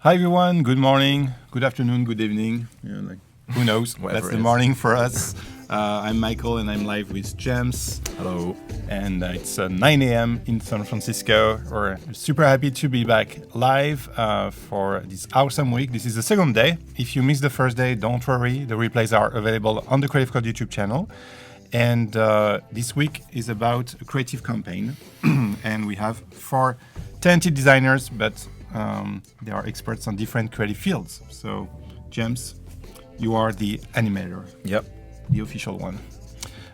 Hi everyone, good morning, good afternoon, good evening. Who knows? That's the morning for us. I'm Michael and I'm live with James. Hello. And it's 9 a.m. in San Francisco. We're super happy to be back live for this awesome week. This is the second day. If you missed the first day, don't worry. The replays are available on the Creative Cloud YouTube channel. And this week is about a creative campaign. And we have 4 talented designers, but they are experts on different creative fields. So, James, you are the animator. Yep. The official one.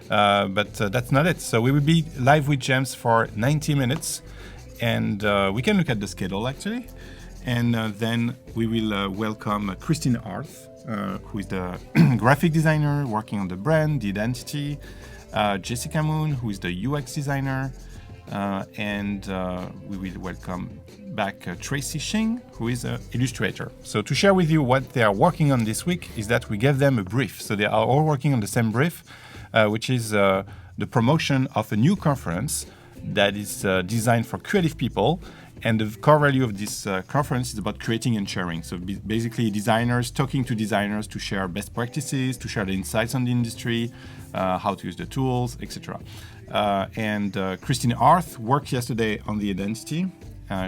But that's not it. So we will be live with James for 90 minutes. And we can look at the schedule, actually. And then we will welcome Christine Arth, who is the graphic designer working on the brand, the identity. Jessica Moon, who is the UX designer. And we will welcome back Tracy Shing, who is an illustrator. So to share with you what they are working on this week is that we gave them a brief. So they are all working on the same brief, which is the promotion of a new conference that is designed for creative people. And the core value of this conference is about creating and sharing. So basically designers talking to designers to share best practices, to share the insights on the industry, how to use the tools, etc. And Christine Arth worked yesterday on the identity.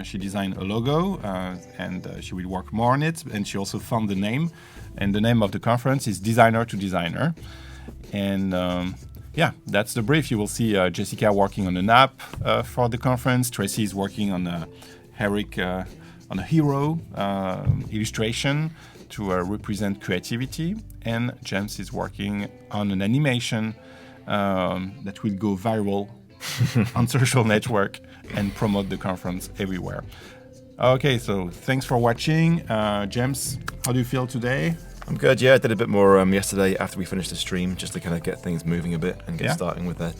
She designed a logo and she will work more on it. And she also found the name. And the name of the conference is Designer to Designer. And yeah, that's the brief. You will see Jessica working on an app for the conference. Tracy is working on Eric on a hero illustration to represent creativity. And James is working on an animation that will go viral on social network and promote the conference everywhere. Okay, so thanks for watching. James, how do you feel today? I'm good, yeah. I did a bit more yesterday after we finished the stream, just to kind of get things moving a bit and get starting with that.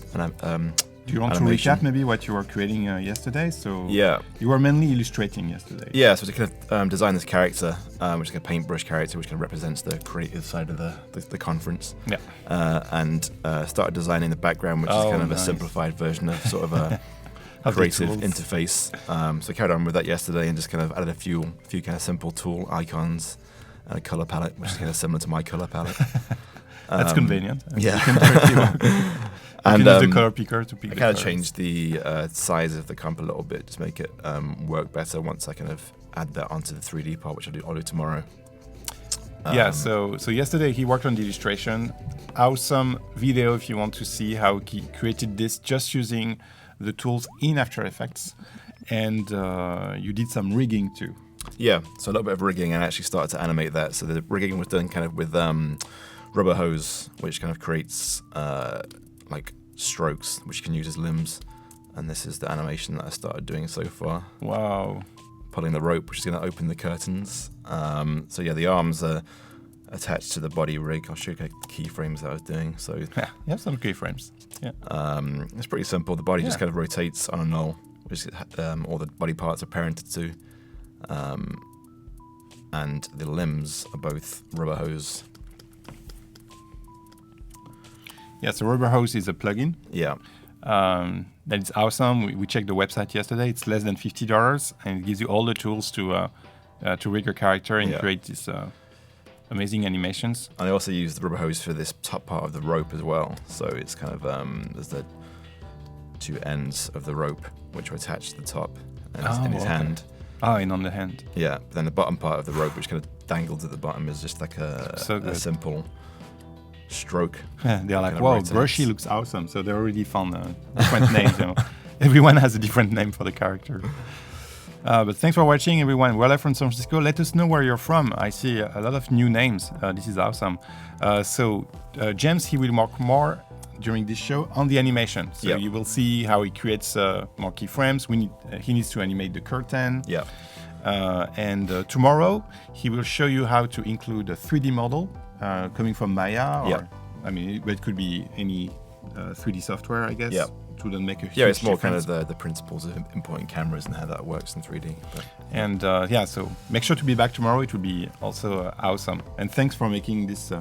Do you want animation. to recap maybe what you were creating yesterday? So yeah, you were mainly illustrating yesterday. Yeah, so to kind of design this character, which is a paintbrush character, which kind of represents the creative side of the conference. Yeah. And started designing the background, which is kind of a simplified version of sort of a creative interface. So I carried on with that yesterday and just kind of added a few kind of simple tool icons. And a color palette, which is kind of similar to my color palette. That's convenient. Yeah. And use the color picker to pick. I kind of changed the size of the comp a little bit to make it work better once I kind of add that onto the 3D part, which I'll do tomorrow. Yeah. So yesterday he worked on the illustration. Awesome video if you want to see how he created this just using the tools in After Effects, and you did some rigging too. Yeah, so a little bit of rigging, and I actually started to animate that. So the rigging was done kind of with RubberHose, which kind of creates like strokes, which you can use as limbs. And this is the animation that I started doing so far. Wow. Pulling the rope, which is going to open the curtains. So yeah, the arms are attached to the body rig. I'll show you the keyframes that I was doing. So yeah, you have some keyframes. Yeah. It's pretty simple. The body just kind of rotates on a null, which all the body parts are parented to. And the limbs are both RubberHose. Yeah, so RubberHose is a plugin. Yeah. That is awesome. We checked the website yesterday. It's less than $50, and it gives you all the tools to rig your character and create these amazing animations. And I also use the RubberHose for this top part of the rope as well. So it's kind of there's the 2 ends of the rope which are attached to the top and in his hand. And on the hand. Yeah, but then the bottom part of the rope, which kind of dangles at the bottom, is just like a simple stroke. They're like, wow, brushy looks awesome. So they already found different names. You know. Everyone has a different name for the character. But thanks for watching, everyone. We're live from San Francisco. Let us know where you're from. I see a lot of new names. This is awesome. So James, he will work more during this show on the animation. So you will see how he creates more keyframes. He needs to animate the curtain. Yeah. And tomorrow he will show you how to include a 3D model coming from Maya. Or, I mean, it could be any 3D software, I guess. Yeah. To then make a huge it's more difference. kind of the principles of importing cameras and how that works in 3D. But. And so make sure to be back tomorrow. It will be also awesome. And thanks for making this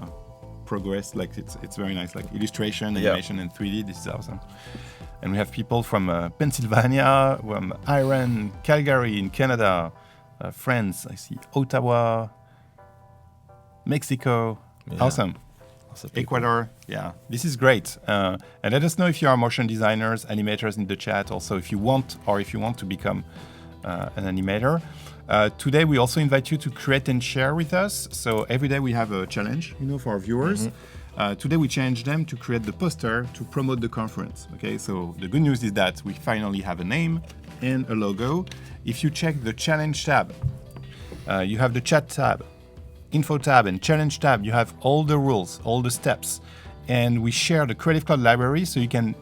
progress. Like it's very nice. Like illustration, animation, and 3D. This is awesome. And we have people from Pennsylvania, from Iran, Calgary in Canada, France. I see Ottawa, Mexico. Yeah. Awesome. Ecuador. Yeah, this is great. And let us know if you are motion designers, animators in the chat. Also, if you want to become an animator. Today, we also invite you to create and share with us. So every day we have a challenge, for our viewers. Today we challenge them to create the poster to promote the conference. Okay, so the good news is that we finally have a name and a logo. If you check the challenge tab, you have the chat tab, info tab, and challenge tab. You have all the rules, all the steps, and we share the Creative Cloud library so you can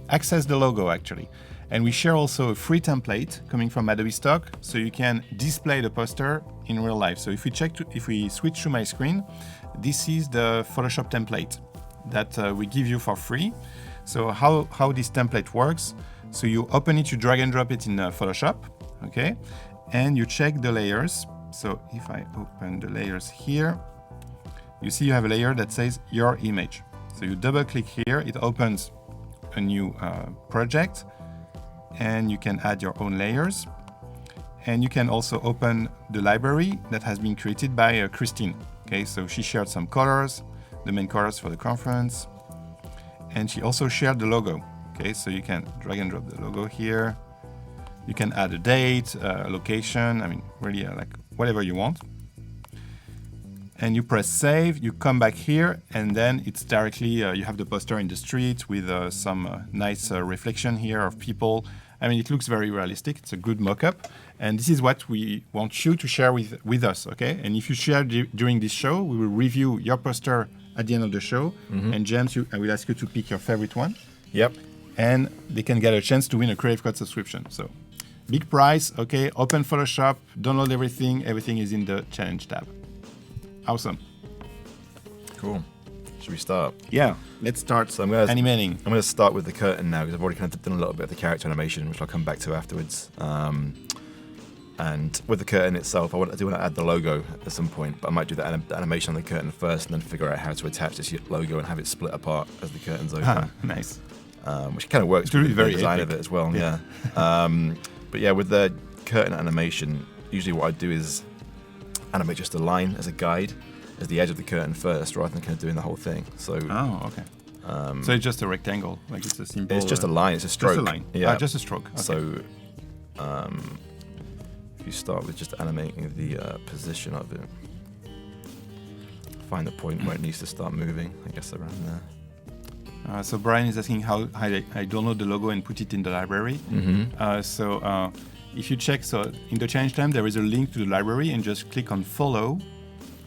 access the logo actually. And we share also a free template coming from Adobe Stock so you can display the poster in real life. So if we switch to my screen, this is the Photoshop template that we give you for free. So how this template works, so you open it, you drag and drop it in Photoshop, okay? And you check the layers. So if I open the layers here, you see you have a layer that says your image. So you double click here, it opens a new project, and you can add your own layers. And you can also open the library that has been created by Christine. Okay, so she shared some colors, the main colors for the conference, and she also shared the logo. Okay, so you can drag and drop the logo here. You can add a date, a location, really like whatever you want. And you press save, you come back here, and then it's directly, you have the poster in the street with some nice reflection here of people. It looks very realistic. It's a good mock-up. And this is what we want you to share with us, okay? And if you share during this show, we will review your poster at the end of the show. And James, I will ask you to pick your favorite one. Yep. And they can get a chance to win a Creative Cloud subscription. So big prize, okay? Open Photoshop, download everything. Everything is in the challenge tab. Awesome. Cool. Should we start? Yeah, let's start. So I'm going animating. to start with the curtain now because I've already kind of done a little bit of the character animation, which I'll come back to afterwards. And with the curtain itself, I do want to add the logo at some point, but I might do the animation on the curtain first and then figure out how to attach this logo and have it split apart as the curtain's open. Nice. Which kind of works with the design epic of it as well. Yeah. But yeah, with the curtain animation, usually what I do is animate just a line as a guide, as the edge of the curtain first, rather than kind of doing the whole thing. So. Oh, okay. So it's just a rectangle, like it's a simple. It's just a line. It's a stroke. Just a line. Yeah, just a stroke. Okay. So, if you start with just animating the position of it, find the point where it needs to start moving. I guess around there. So Brian is asking how I download the logo and put it in the library. So if you check, so in the challenge time, there is a link to the library, and just click on follow,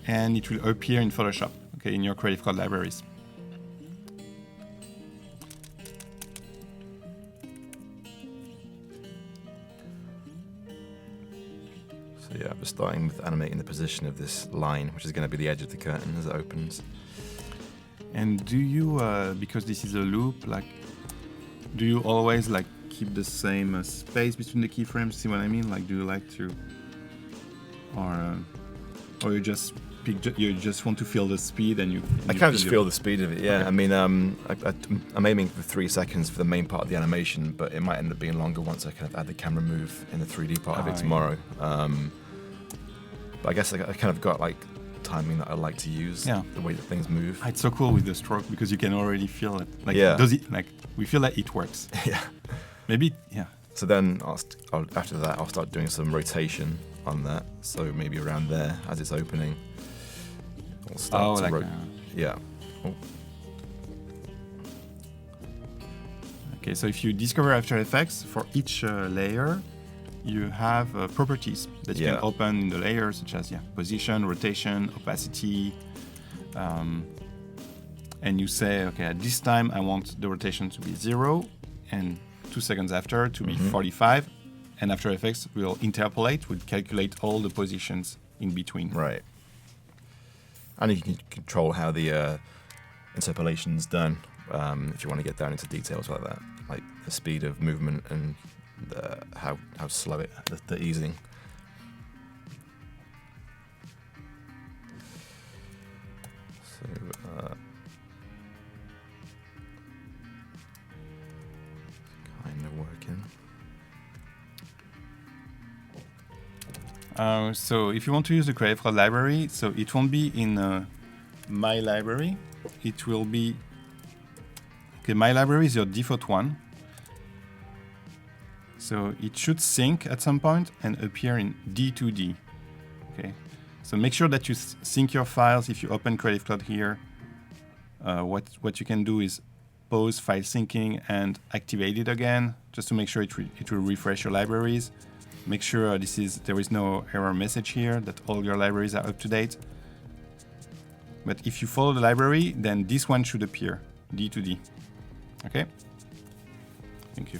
and it will appear in Photoshop, okay, in your Creative Cloud libraries. So yeah, we're starting with animating the position of this line, which is going to be the edge of the curtain as it opens. And do you, because this is a loop, do you always keep the same space between the keyframes? See what I mean? Do you like to, or you just want to feel the speed and you? I kind of just feel the speed of it. Yeah, okay. I'm aiming for 3 seconds for the main part of the animation, but it might end up being longer once I kind of add the camera move in the 3D part of it tomorrow. Yeah. But I guess I kind of got timing that I like to use, the way that things move. It's so cool with the stroke because you can already feel it. Does it, we feel that it works. Yeah. Maybe, yeah. So then after that, I'll start doing some rotation on that. So maybe around there as it's opening. I'll start to yeah. Oh. Okay, so if you discover After Effects, for each layer, you have properties that you can open in the layers, such as position, rotation, opacity, and you say, okay, at this time I want the rotation to be 0, and 2 seconds after to be 45, and After Effects will interpolate, will calculate all the positions in between. Right. And you can control how the interpolation's done if you want to get down into details like that, like the speed of movement and how slow the easing. So kind of working. So if you want to use the Creative Cloud library, so it won't be in My Library. It will be... Okay, My Library is your default one. So it should sync at some point and appear in D2D. Okay. So make sure that you sync your files. If you open Creative Cloud here, what you can do is pause file syncing and activate it again, just to make sure it will refresh your libraries. Make sure there is no error message here, that all your libraries are up to date. But if you follow the library, then this one should appear, D2D. Okay? Thank you.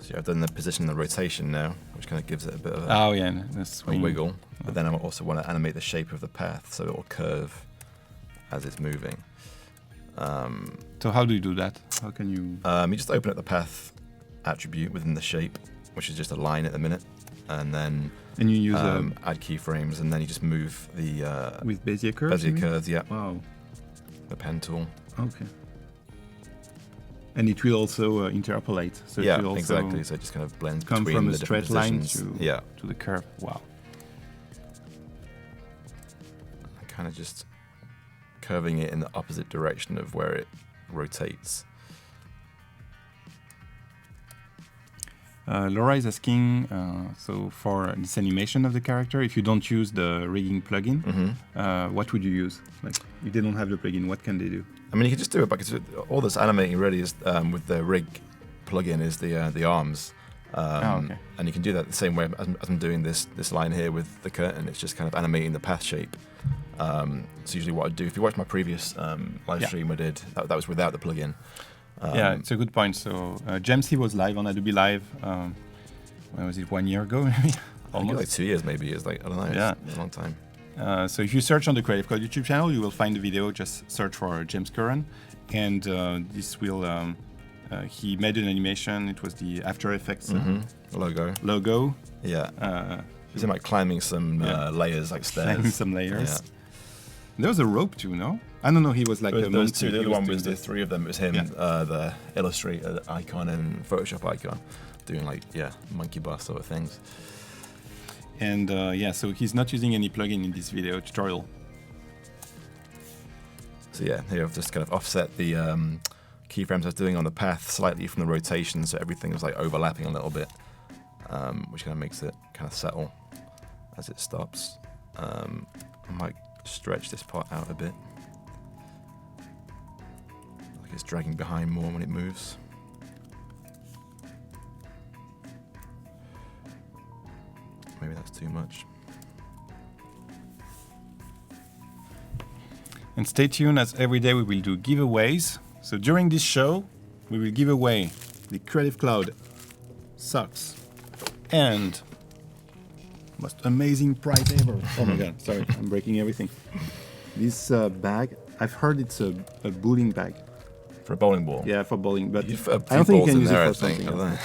So I've done the position and the rotation now, which kind of gives it a bit of a wiggle. But then I also want to animate the shape of the path, so it will curve as it's moving. So how do you do that? How can you... You just open up the path attribute within the shape, which is just a line at the minute, and then you use add keyframes, and then you just move the with Bezier curves. Bezier curves, yeah. Wow. The pen tool. Okay. And it will also interpolate. So yeah, it will also exactly. So it just kind of blends come between from the a straight line to yeah. to the curve. Wow. Kind of just curving it in the opposite direction of where it rotates. Laura is asking, so for this animation of the character, if you don't use the rigging plugin, what would you use? Like, if they don't have the plugin, what can they do? I mean, you can just do it because all that's animating really is with the rig plugin is the arms, okay. and you can do that the same way as I'm doing this line here with the curtain. It's just kind of animating the path shape. It's usually what I do. If you watch my previous live stream I did, that was without the plugin. Yeah, it's a good point. So James, he was live on Adobe Live. When was it? 1 year ago, maybe? Almost like 2 years, maybe. It's like, I don't know. Yeah, it's a long time. So if you search on the Creative Cloud YouTube channel, you will find the video. Just search for James Curran, and this will. He made an animation. It was the After Effects logo. Yeah. He's like climbing some layers, like stairs. Climbing some layers. Yeah. There was a rope too, no? I don't know. He was like those two. The other one was the three of them. It was him, yeah. The Illustrator icon and Photoshop icon, doing like monkey bar sort of things. And so he's not using any plugin in this video tutorial. So yeah, here I've just kind of offset the keyframes I was doing on the path slightly from the rotation, so everything was like overlapping a little bit, which kind of makes it kind of settle as it stops. I might stretch this part out a bit. Like it's dragging behind more when it moves. Maybe that's too much. And stay tuned, as every day we will do giveaways. So during this show, we will give away the Creative Cloud socks and most amazing prize ever. Oh my god, sorry, I'm breaking everything. This bag, I've heard it's a bowling bag. For a bowling ball? Yeah, for bowling, but I don't think you can use there, it for something else.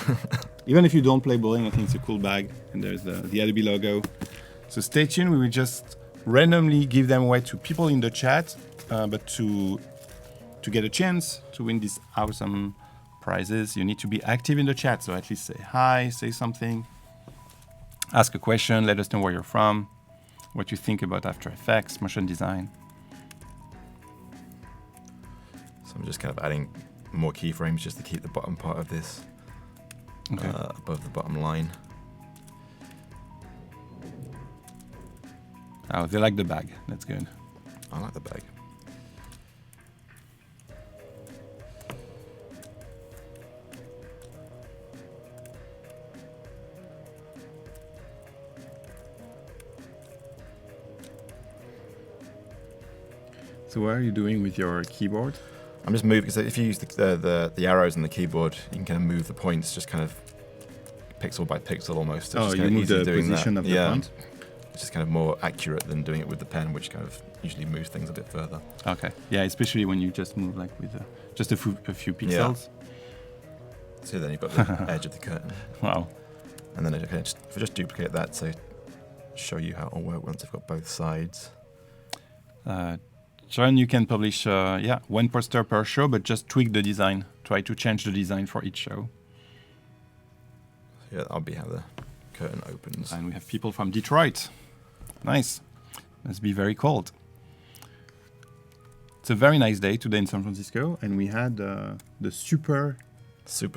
Even if you don't play bowling, I think it's a cool bag, and there's the Adobe logo. So stay tuned, we will just randomly give them away to people in the chat, but to get a chance to win these awesome prizes, you need to be active in the chat, so at least say hi, say something. Ask a question, let us know where you're from, what you think about After Effects, motion design. So I'm just kind of adding more keyframes just to keep the bottom part of this above the bottom line. Oh, they like the bag. That's good. I like the bag. So what are you doing with your keyboard? I'm just moving, because if you use the arrows on the keyboard, you can kind of move the points just kind of pixel by pixel almost. Oh, you move the position of the font? It's just kind of more accurate than doing it with the pen, which kind of usually moves things a bit further. Okay. Yeah, especially when you just move like with just a few pixels. Yeah. So then you've got the edge of the curtain. Wow. And then if I just duplicate that to show you how it'll work once I've got both sides. John, you can publish one poster per show, but just tweak the design. Try to change the design for each show. Yeah, I'll be how curtain opens. And we have people from Detroit. Nice. Must be very cold. It's a very nice day today in San Francisco, and we had the super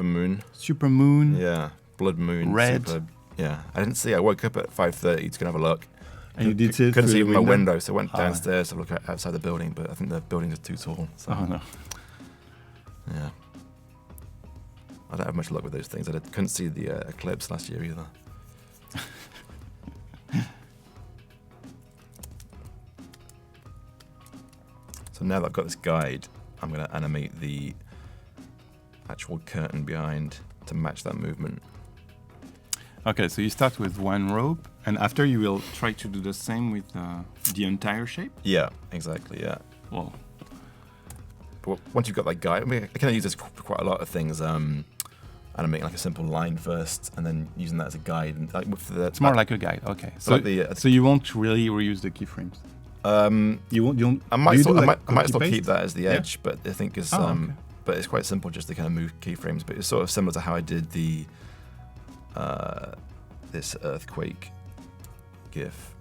moon. Super moon. Yeah, blood moon. Red. Yeah, I didn't see. I woke up at 5:30 to go have a look. And you did see it couldn't see through my the window, so I went downstairs to look outside the building, but I think the building is too tall. So. Oh no. Yeah. I don't have much luck with those things. I couldn't see the eclipse last year either. So now that I've got this guide, I'm going to animate the actual curtain behind to match that movement. Okay, so you start with one rope, and after you will try to do the same with the entire shape? Yeah, exactly, yeah. Well, but once you've got that guide, I mean, I kind of use this for quite a lot of things. Animating like a simple line first, and then using that as a guide. And like with the, it's more like a guide, okay. So, like so you won't really reuse the keyframes? You won't. I might still keep that as the edge, but I think it's okay. But it's quite simple just to kind of move keyframes. But it's sort of similar to how I did the this earthquake GIF.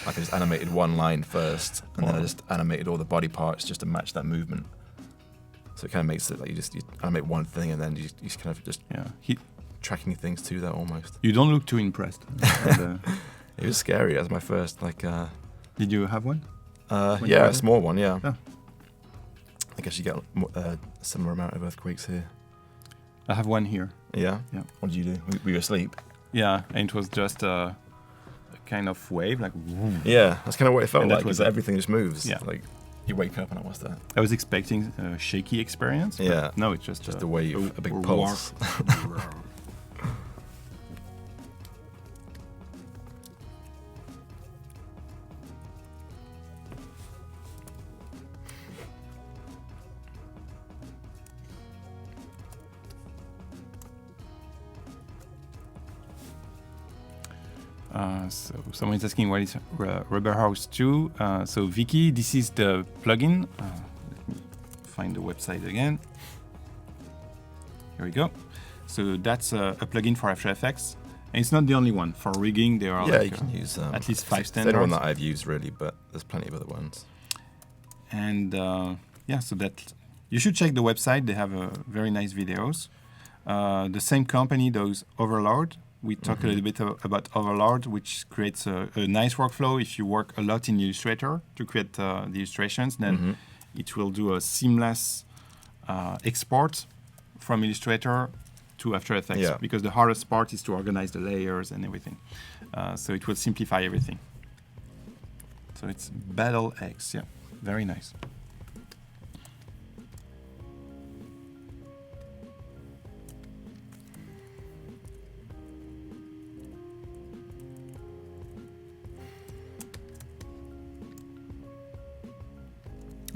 Like I just animated one line first, and then I just animated all the body parts just to match that movement. So it kind of makes it like you animate one thing, and then you kind of just tracking things to that almost. You don't look too impressed. It was scary. That was my first Did you have one? Yeah, a small one. Yeah. Oh. I guess you get a similar amount of earthquakes here. I have one here. Yeah. Yeah. What did you do? Were you asleep? Yeah, and it was just a kind of wave, like. Vroom. Yeah, that's kind of what it felt and like. Because everything just moves. Yeah. Like you wake up and what's that? I was expecting a shaky experience. But yeah. No, it's just a wave, a big pulse. So someone is asking what is RubberHose 2. So Vicky, this is the plugin. Let me find the website again. Here we go. So that's a plugin for After Effects. And it's not the only one. For rigging, there are you can use at least 5 standards. standards. It's the one that I've used really, but there's plenty of other ones. And so that you should check the website. They have very nice videos. The same company does Overlord. We talked a little bit about Overlord, which creates a nice workflow. If you work a lot in Illustrator to create the illustrations, then it will do a seamless export from Illustrator to After Effects, because the hardest part is to organize the layers and everything. So it will simplify everything. So it's Battle X, very nice.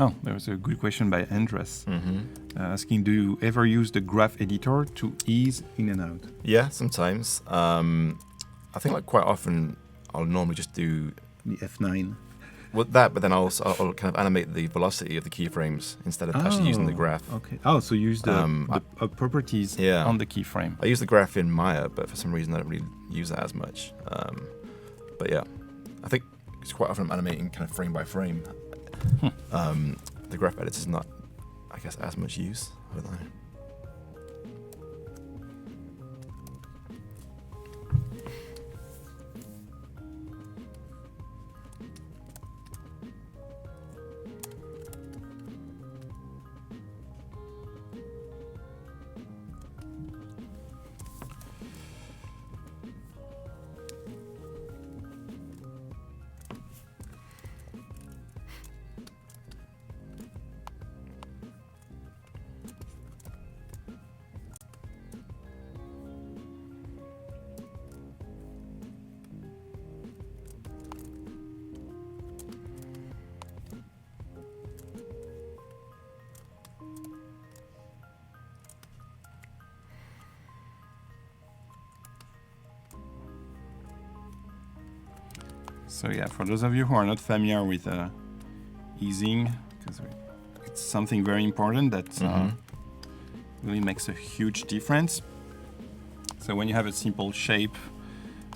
Oh, there was a good question by Andres asking, do you ever use the graph editor to ease in and out? Yeah, sometimes. I think like quite often I'll normally just do the F9. Well, that, but then I'll kind of animate the velocity of the keyframes instead of actually using the graph. Okay. Oh, so use the properties on the keyframe. I use the graph in Maya, but for some reason I don't really use that as much. But yeah, I think it's quite often I'm animating kind of frame by frame. The graph editor is not, I guess, as much use. I don't know. So yeah, for those of you who are not familiar with easing, because it's something very important that really makes a huge difference. So when you have a simple shape,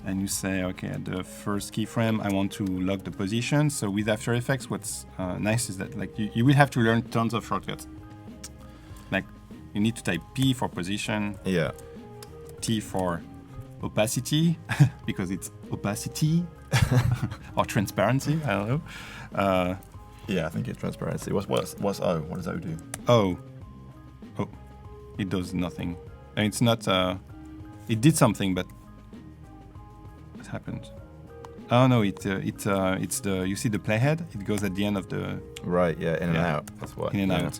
and you say, okay, at the first keyframe, I want to lock the position. So with After Effects, what's nice is that like you will have to learn tons of shortcuts. Like you need to type P for position, T for opacity, because it's opacity, or transparency, I don't know. I think it's transparency. What's O? What does O do? Oh, it does nothing. And it's not, it did something, but what happened? Oh no, it's the, you see the playhead? It goes at the end of the... Right, in and out. That's what. In and out.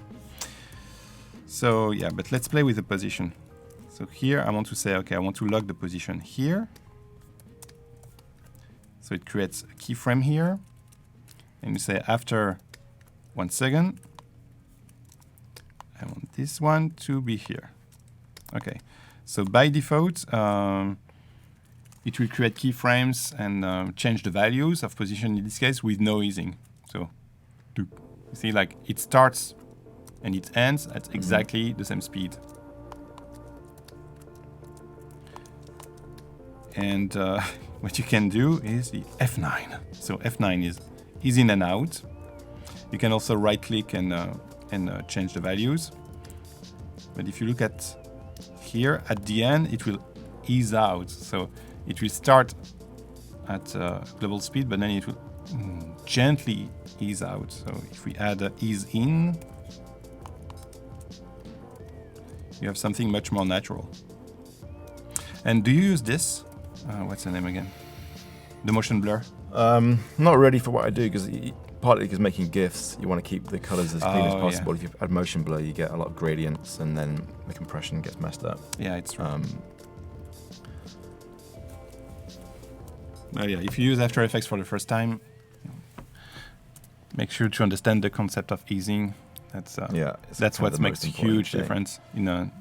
So yeah, but let's play with the position. So here I want to say, okay, I want to lock the position here. So it creates a keyframe here. And you say after 1 second, I want this one to be here. Okay, so by default, it will create keyframes and change the values of position in this case with no easing. So you see, like it starts and it ends at exactly the same speed. And what you can do is the F9. So F9 is in and out. You can also right-click and change the values. But if you look at here, at the end, it will ease out. So it will start at global speed, but then it will gently ease out. So if we add ease in, you have something much more natural. And do you use this? What's the name again? The motion blur? Not really for what I do, because partly because making GIFs, you want to keep the colors as clean as possible. If you add motion blur, you get a lot of gradients, and then the compression gets messed up. Yeah, it's true. If you use After Effects for the first time, make sure to understand the concept of easing. That's what makes a huge difference in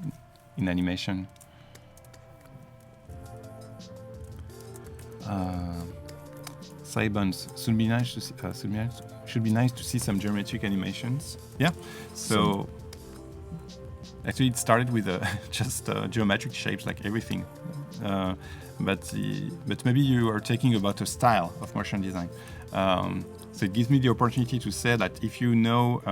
animation. Sideburns should be nice to see. Should be nice to see some geometric animations. Yeah. So actually, it started with just geometric shapes, like everything. But maybe you are talking about a style of motion design. So it gives me the opportunity to say that if you know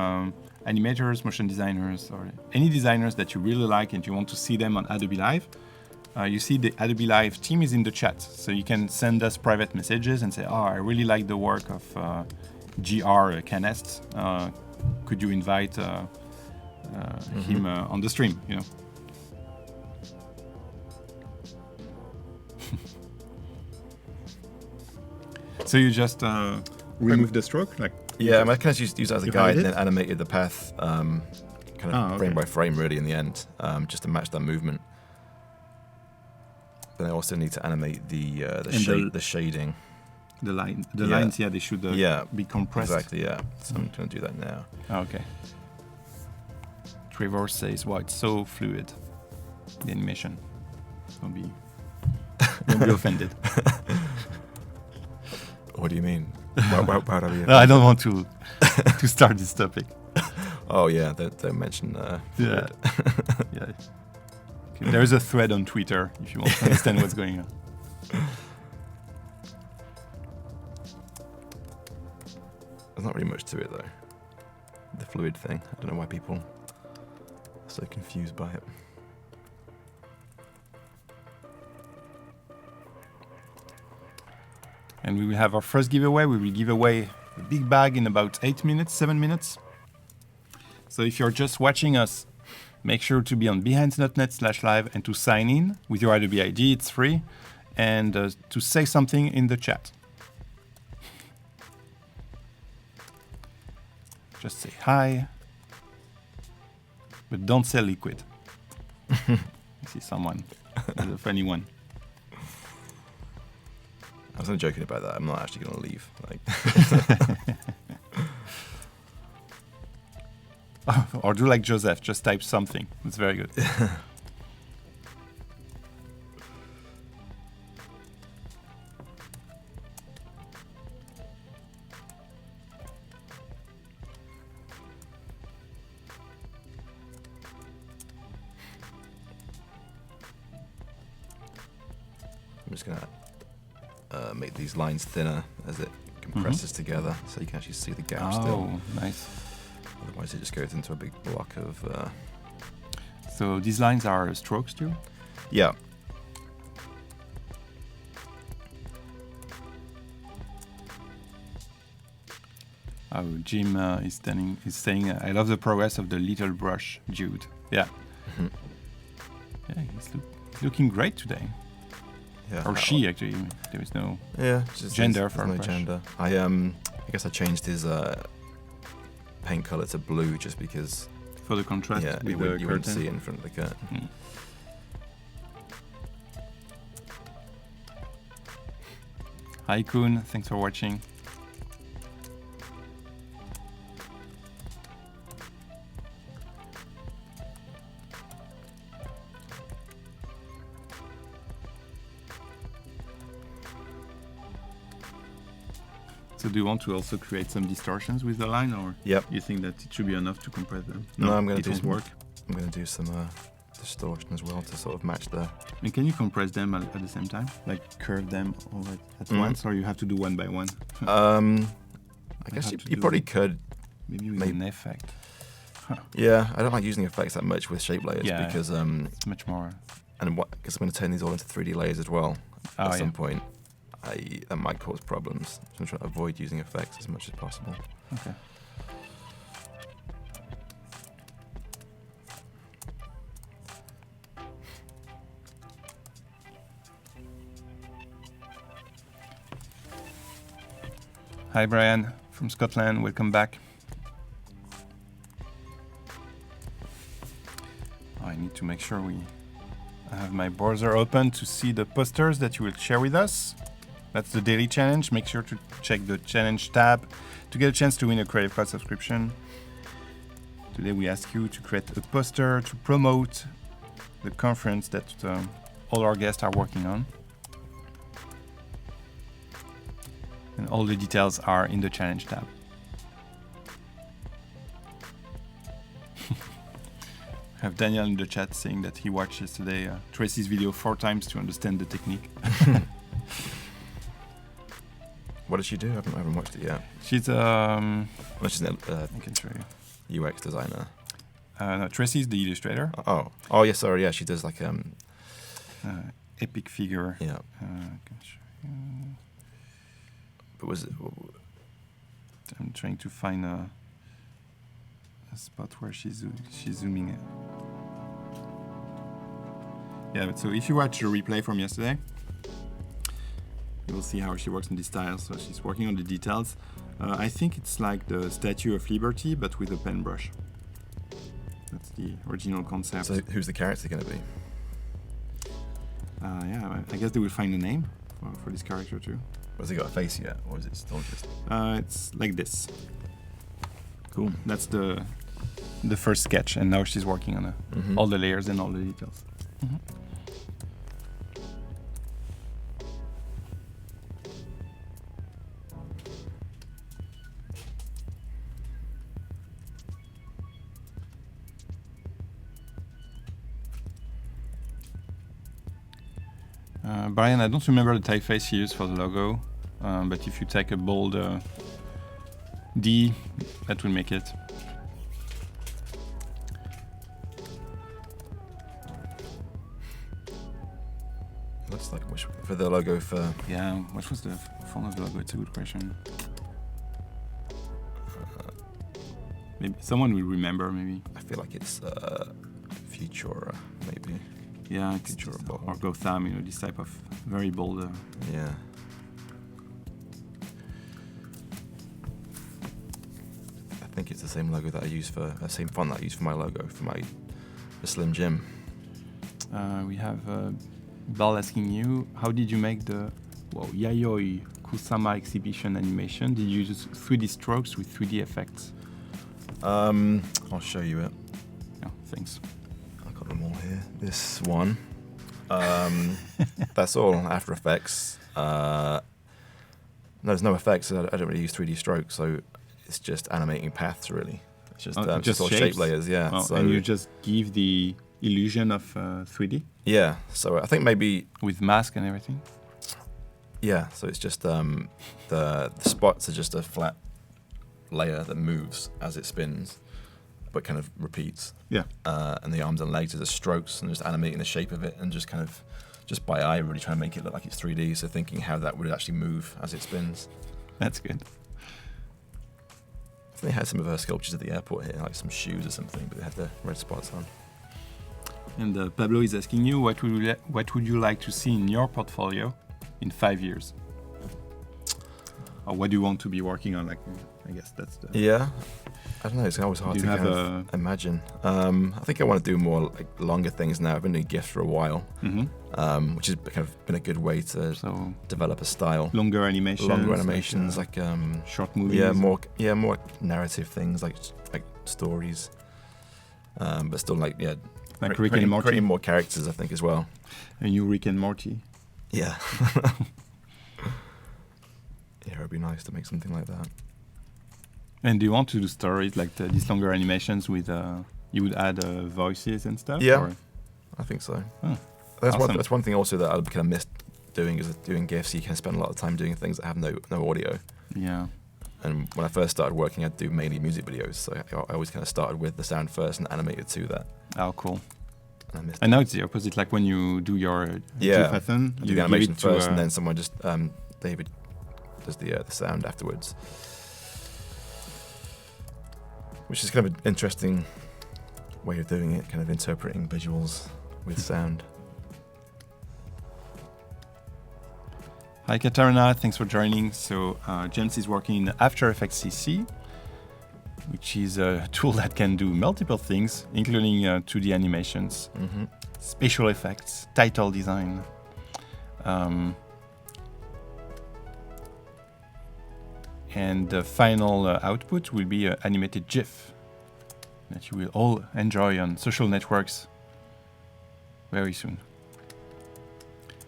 animators, motion designers, or any designers that you really like and you want to see them on Adobe Live, you see the Adobe Live team is in the chat. So you can send us private messages and say, oh, I really like the work of GR Canest. Could you invite him on the stream, you know? So you just remove the stroke? I kind of used it as a guide and then animated the path frame by frame really in the end, just to match that movement. Then I also need to animate the shading. The lines, they should be compressed. Exactly, So I'm going to do that now. Okay. Trevor says, wow, it's so fluid, the animation. Don't be offended. What do you mean? Why do you? No, I don't want to start this topic. Oh yeah, don't mention. Yeah. Okay, there's a thread on Twitter if you want to understand what's going on. There's not really much to it though. The fluid thing. I don't know why people are so confused by it. And we will have our first giveaway. We will give away a big bag in about 7 minutes. So if you're just watching us, make sure to be on behance.net/live and to sign in with your Adobe ID. It's free. And to say something in the chat. Just say hi. But don't say liquid. I see someone. There's a funny one. I was only joking about that. I'm not actually going to leave. Or do like Joseph, just type something. It's very good. I'm just going to make these lines thinner as it compresses together, so you can actually see the gap still. Oh, nice. Otherwise, it just goes into a big block of. So these lines are strokes too? Yeah. Oh, Jim is saying, I love the progress of the little brush, Jude. Yeah. Yeah, he's looking great today. Yeah. Or she, actually. There is no just gender there's for no brush. gender. I guess I changed his paint color to blue just because. For the contrast with the curtain. You wouldn't see it in front of the curtain. Hi Kun, thanks for watching. So do you want to also create some distortions with the line, or you think that it should be enough to compress them? No, I'm going to do some work. I'm going to do some distortion as well to sort of match the. And can you compress them at the same time, like curve them all at once, or you have to do one by one? I guess you probably could. Maybe with an effect. Yeah, I don't like using effects that much with shape layers because it's much more. And because I'm going to turn these all into 3D layers as well at some point. That might cause problems. So I'm trying to avoid using effects as much as possible. Okay. Hi Brian from Scotland, welcome back. I need to make sure I have my browser open to see the posters that you will share with us. That's the daily challenge. Make sure to check the challenge tab to get a chance to win a Creative Cloud subscription. Today we ask you to create a poster to promote the conference that all our guests are working on. And all the details are in the challenge tab. I have Daniel in the chat saying that he watched yesterday Tracy's video 4 times to understand the technique. What does she do? I haven't watched it yet. She's she's an I can show you. UX designer. No, Tracy's the illustrator. Oh yes, sorry. Yeah, she does like epic figure. Yeah. I can show you. But was it? I'm trying to find a spot where she's zooming in. Yeah, but so if you watch the replay from yesterday, you will see how she works in this style. So she's working on the details. I think it's like the Statue of Liberty, but with a pen brush. That's the original concept. So who's the character going to be? Yeah, I guess they will find a name for this character too. Has he got a face yet, or is it still just? It's like this. Cool. That's the first sketch, and now she's working on all the layers and all the details. Brian, I don't remember the typeface he used for the logo, but if you take a bold D, that will make it. Looks like for the logo for. Yeah, what was the font of the logo? It's a good question. Maybe someone will remember. Maybe I feel like it's Futura, maybe. Yeah, Futura or Gotham. You know, this type of very bold. Yeah. I think it's the same logo that I use for same font that I use for my logo for the Slim Jim. We have Bal asking you, how did you make the Yayoi Kusama exhibition animation? Did you use 3D strokes with 3D effects? I'll show you it. Oh, thanks. I've got them all here. This one. That's all After Effects. No, there's no effects. I don't really use 3D strokes, so it's just animating paths, really. It's just all shape layers, yeah. Oh, so and you just give the illusion of 3D? Yeah, so I think maybe... With mask and everything? Yeah, so it's just the spots are just a flat layer that moves as it spins, but kind of repeats. Yeah. And the arms and legs are the strokes and just animating the shape of it and just kind of, just by eye, really trying to make it look like it's 3D. So thinking how that would actually move as it spins. That's good. So they had some of her sculptures at the airport here, like some shoes or something, but they had the red spots on. And Pablo is asking you, what would you like to see in your portfolio in 5 years? Or what do you want to be working on? Like, I guess that's the... Yeah, I don't know. It's always hard to kind of imagine. I think I want to do more like longer things now. I've been doing GIFs for a while, which has kind of been a good way to develop a style. Longer animations, like short movies. More narrative things like stories, but still like Rick and Morty. Creating more characters, I think, as well. A new Rick and Morty. Yeah. Yeah, it'd be nice to make something like that. And do you want to do stories like these longer animations with you would add voices and stuff? Yeah, or? I think so. Oh, that's awesome. that's one thing also that I kind of missed doing is doing GIFs. You can spend a lot of time doing things that have no audio. Yeah. And when I first started working, I'd do mainly music videos, so I always kind of started with the sound first and animated to that. Oh, cool. And now it's the opposite. Like when you do your gif-a-thon, you do the animation first, and then someone just David does the sound afterwards, which is kind of an interesting way of doing it, kind of interpreting visuals with sound. Hi Katarina, thanks for joining. So James is working in After Effects CC, which is a tool that can do multiple things, including 2D animations, spatial effects, title design. And the final output will be an animated GIF that you will all enjoy on social networks very soon.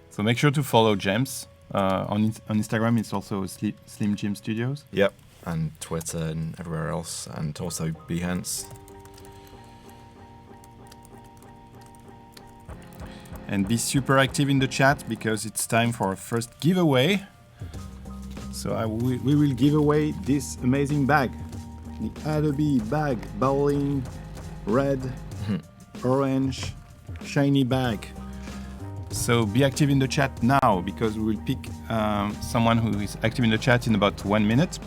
So make sure to follow James. On Instagram, it's also Slim Jim Studios. Yep, and Twitter and everywhere else, and also Behance. And be super active in the chat because it's time for our first giveaway. So we will give away this amazing bag, the Adobe bag, bowling, red, orange, shiny bag. So be active in the chat now because we will pick someone who is active in the chat in about 1 minute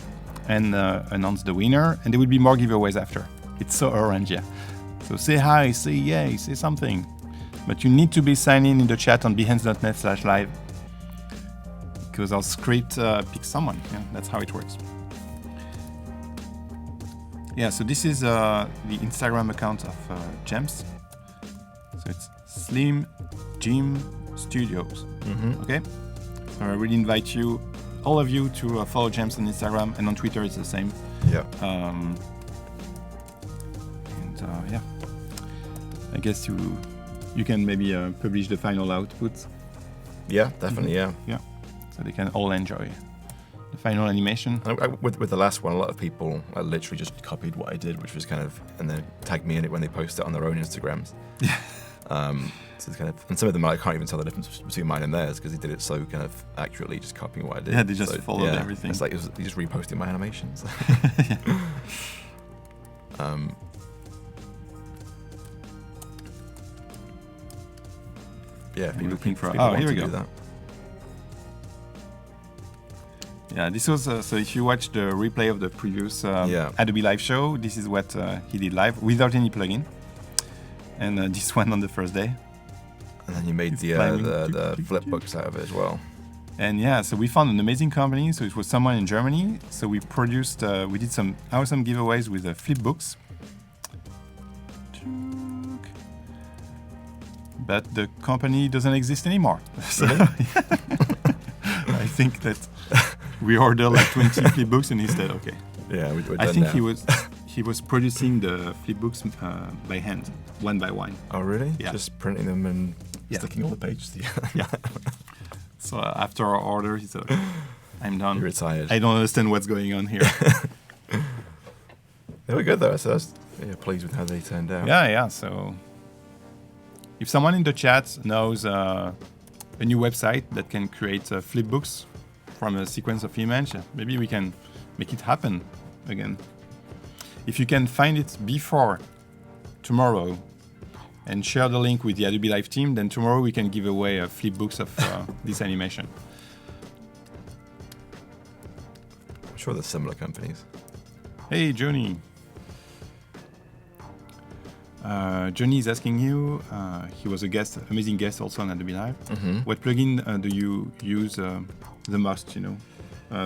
and announce the winner. And there will be more giveaways after. It's so orange, yeah. So say hi, say yay, say something. But you need to be signed in the chat on behance.net/live. Because our script picks someone. Yeah, that's how it works. Yeah, so this is the Instagram account of James. So it's Slim Jim Studios. Okay? So I really invite you, all of you, to follow James on Instagram, and on Twitter it's the same. Yeah. Yeah, I guess you can maybe publish the final output. Yeah, definitely. Yeah. So they can all enjoy the final animation. With the last one, a lot of people literally just copied what I did, which was kind of, and then tagged me in it when they post it on their own Instagrams. Yeah. So it's kind of, and some of them I can't even tell the difference between mine and theirs because he did it so kind of accurately, just copying what I did. Yeah, they just followed everything. It's like he's just reposting my animations. Yeah, if we're looking for. Here we go. That. Yeah, this was so. If you watch the replay of the previous Adobe Live show, this is what he did live without any plugin, and this one on the first day. And then you made the flip books out of it as well. And yeah, so we found an amazing company. So it was someone in Germany. So we produced, we did some awesome giveaways with flip books. But the company doesn't exist anymore. So I think that we ordered like 20 flip books and he said, okay. Yeah, we're done I think now. he was producing the flip books by hand, one by one. Oh, really? Yeah. Just printing them and sticking all the pages together. Yeah. So after our order, he said, okay, I'm done. You're retired. I don't understand what's going on here. They were good though, so I was pleased with how they turned out. Yeah. So if someone in the chat knows a new website that can create flip books from a sequence of image. Maybe we can make it happen again. If you can find it before tomorrow and share the link with the Adobe Live team, then tomorrow we can give away flip books of this animation. I'm sure there's similar companies. Hey, Johnny. Johnny is asking you, he was a guest, amazing guest also on Adobe Live. Mm-hmm. What plugin do you use the most,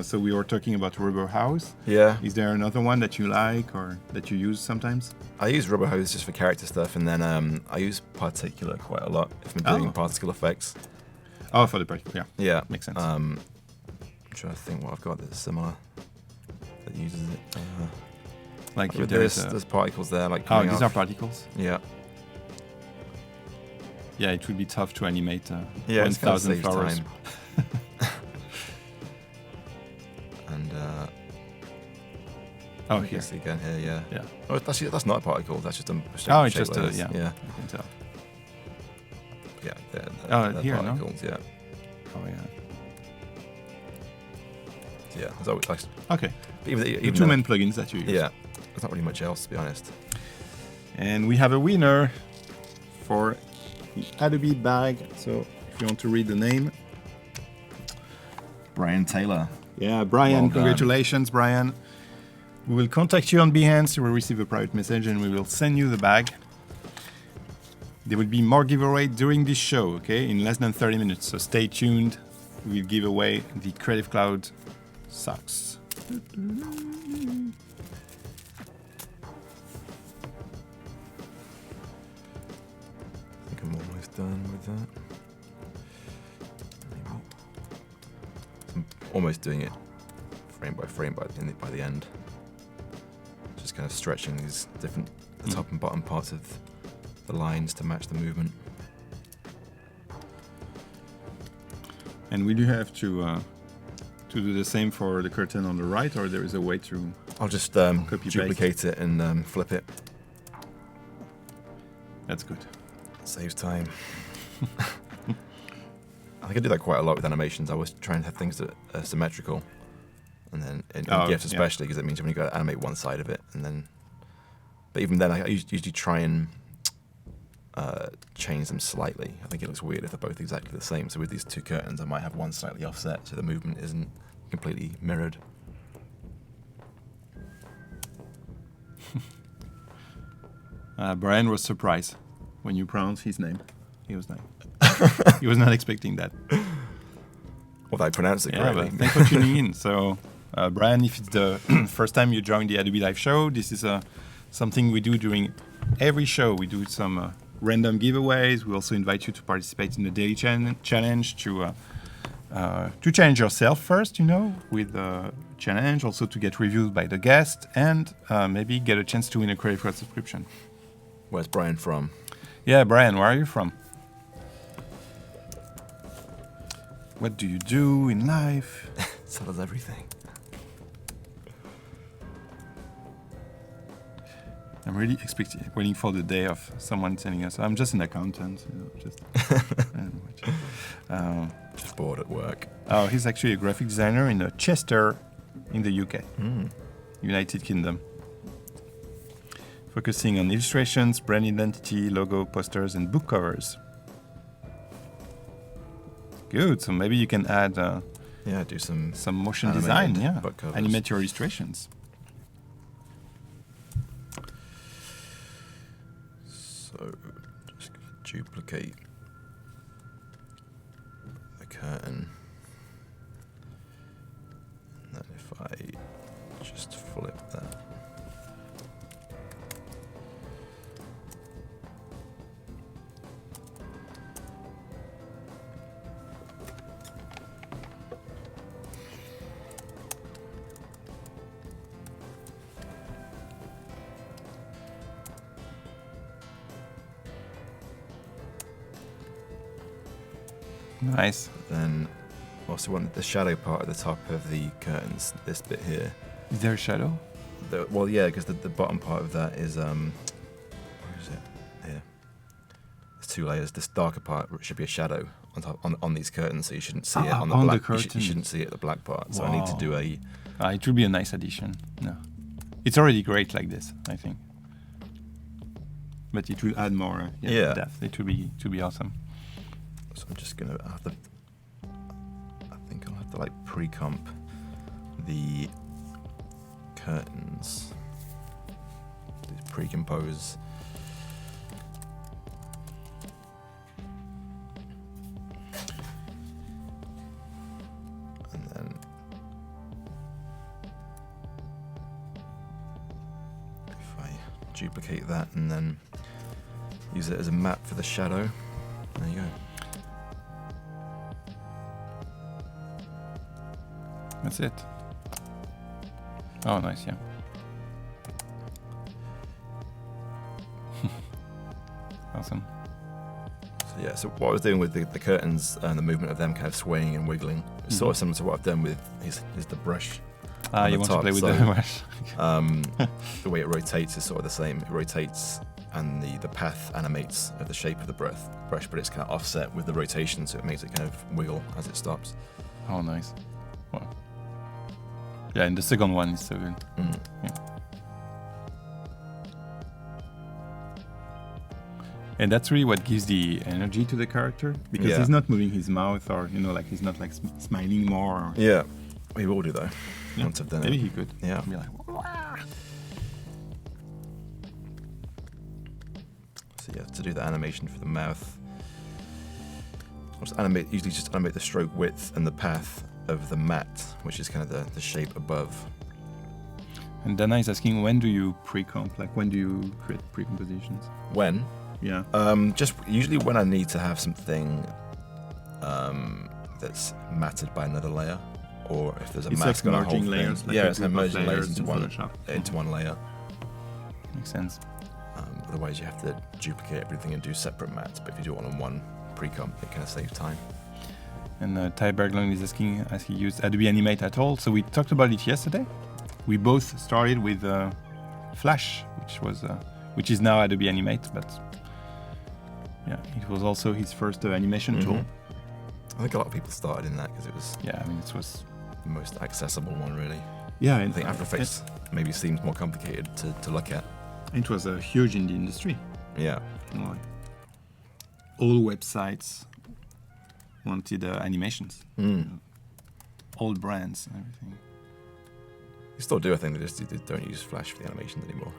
so we were talking about RubberHose. Yeah. Is there another one that you like or that you use sometimes? I use RubberHose just for character stuff, and then I use Particular quite a lot if I'm doing particle effects. Oh, for the particle, yeah. Yeah. Makes sense. I'm trying to think what I've got that's similar that uses it. Like there's particles there. Like these are particles? Yeah. Yeah, it would be tough to animate 1,000 flowers. Time. And here again here, yeah. Oh, that's not a particle. That's just a shape. Oh, it's just a yeah. I can tell. Yeah, they're here, particles. no? Yeah. Oh yeah. Yeah. There's always like. Okay. Even two main plugins that you use. Yeah. There's not really much else, to be honest. And we have a winner for the Adobe bag. So if you want to read the name. Brian Taylor. Yeah, Brian, Well congratulations, Brian. We will contact you on Behance. You will receive a private message and we will send you the bag. There will be more giveaway during this show, okay, in less than 30 minutes. So stay tuned. We'll give away the Creative Cloud socks. I think I'm almost done with that. Maybe. I'm almost doing it frame by frame by the end. Just kind of stretching these different the top and bottom parts of the lines to match the movement. And will you have to do the same for the curtain on the right, or there is a way to I'll just copy duplicate it and flip it. That's good. Saves time. I think I do that quite a lot with animations. I always try and have things that are symmetrical. And then in GIFs especially, because it means you've only got to animate one side of it. And then, but even then, I usually try and change them slightly. I think it looks weird if they're both exactly the same. So with these two curtains, I might have one slightly offset so the movement isn't completely mirrored. Brian was surprised when you pronounced his name. He was like, he was not expecting that. Well, I pronounced it correctly. But thanks for tuning in. So, Brian, if it's the first time you join the Adobe Live show, this is something we do during every show. We do some random giveaways. We also invite you to participate in the daily challenge to challenge yourself first, with the challenge, also to get reviewed by the guest, and maybe get a chance to win a Creative Cloud subscription. Where's Brian from? Yeah, Brian, where are you from? What do you do in life? So does everything. I'm really waiting for the day of someone telling us, I'm just an accountant. Just bored at work. Oh, he's actually a graphic designer in Chester in the UK, United Kingdom. Focusing on illustrations, brand identity, logo, posters, and book covers. Good. So maybe you can add do some motion design. Yeah, book covers. Animate your illustrations. So just gonna duplicate the curtain, and then if I just flip that. Nice. Then also want the shadow part at the top of the curtains, this bit here. Is there a shadow? Well, yeah, because the bottom part of that is where is it? Here. It's 2 layers. This darker part should be a shadow on these curtains, so you shouldn't see it on the on black. the curtain. You shouldn't see it at the black part. So I need to do a. It will be a nice addition. No, it's already great like this, I think. But it will add more depth. It will be awesome. So I'm just gonna have to. I think I'll have to like pre-comp the curtains. Pre-compose. And then if I duplicate that and then use it as a map for the shadow, there you go. That's it. Oh, nice, yeah. Awesome. So what I was doing with the curtains and the movement of them kind of swaying and wiggling, it's sort of similar to what I've done with is the brush. You want to play with the brush? The way it rotates is sort of the same. It rotates and the path animates of the shape of the brush, but it's kind of offset with the rotation, so it makes it kind of wiggle as it stops. Oh, nice. Wow. Yeah, and the second one is so good. Yeah. And that's really what gives the energy to the character, because he's not moving his mouth, or like he's not like smiling more. Or yeah, he will do though. Yeah. Once I've done maybe it. he could. Yeah. Be like, wah! So to do the animation for the mouth, I'll just usually just animate the stroke width and the path of the mat, which is kind of the shape above. And Dana is asking, when do you pre-comp? Like, when do you create pre-compositions? When? Yeah. Just usually when I need to have something that's matted by another layer, or if there's a mask on a whole layers, thing. It's merging layers into one layer. Makes sense. Otherwise, you have to duplicate everything and do separate mats. But if you do it all in one pre-comp, it kind of saves time. And Ty Berglund is asking, has he used Adobe Animate at all? So we talked about it yesterday. We both started with Flash, which is now Adobe Animate, but yeah, it was also his first animation tool. I think a lot of people started in that because it was. Yeah, I mean, it was the most accessible one, really. Yeah, I think After Effects maybe seems more complicated to look at. It was huge in the industry. Yeah. Like, all websites wanted animations. All brands and everything. You still do, I think. They just don't use Flash for the animations anymore.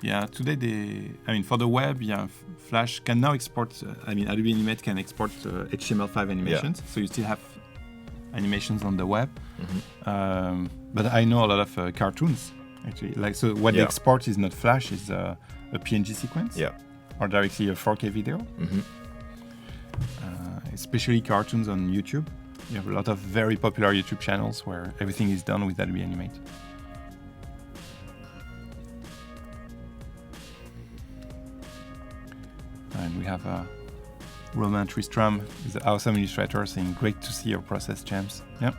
Yeah, today for the web, Flash can now export. Adobe Animate can export HTML5 animations, so you still have animations on the web. But I know a lot of cartoons actually. Like, so what they export is not Flash; it's a PNG sequence, or directly a 4K video. Especially cartoons on YouTube. You have a lot of very popular YouTube channels where everything is done with Adobe Animate. And we have Roman Tristram, is an awesome illustrator, saying, "Great to see your process, James." Yeah.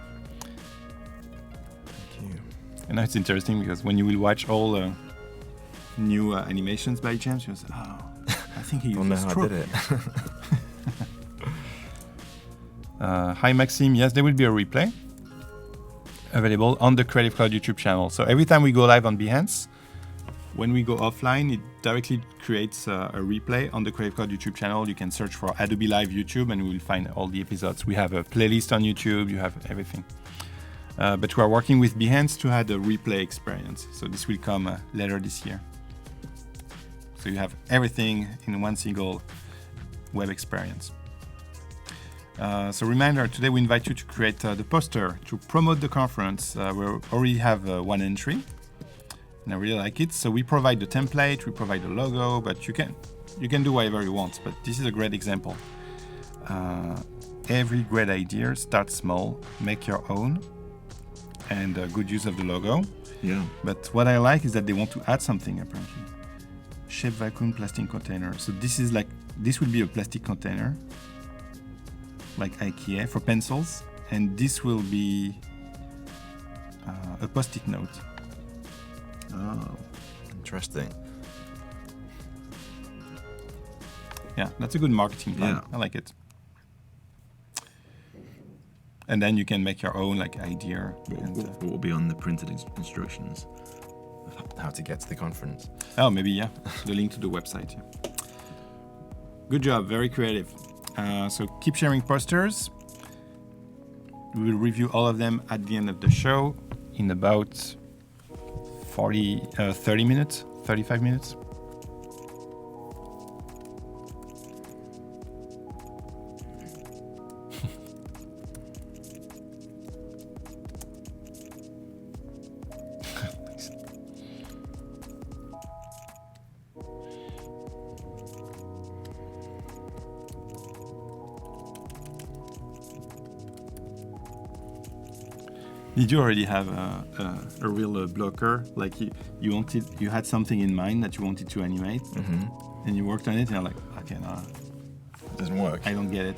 Thank you. And now it's interesting because when you will watch all new animations by James, you'll say, "Oh, I think he used a stroke." I did it. Hi Maxime, yes, there will be a replay available on the Creative Cloud YouTube channel. So every time we go live on Behance, when we go offline, it directly creates a replay on the Creative Cloud YouTube channel. You can search for Adobe Live YouTube and you will find all the episodes. We have a playlist on YouTube, you have everything. But we are working with Behance to add a replay experience. So this will come later this year. So you have everything in one single web experience. So reminder, today we invite you to create the poster to promote the conference. We already have one entry, and I really like it. So we provide the template, we provide the logo, but you can do whatever you want. But this is a great example. Every great idea starts small, make your own, and good use of the logo. Yeah. But what I like is that they want to add something apparently. Shape vacuum plastic container. So this will be a plastic container, like IKEA for pencils, and this will be a post-it note. Oh, interesting. Yeah, that's a good marketing plan. I like it. And then you can make your own idea. What will be on the printed instructions of how to get to the conference? Oh, maybe, the link to the website. Yeah. Good job, very creative. So keep sharing posters. We will review all of them at the end of the show in about 30 minutes, 35 minutes. Did you already have a real blocker? Like you had something in mind that you wanted to animate, and you worked on it, and you're like, okay, no, it doesn't work. I don't get it.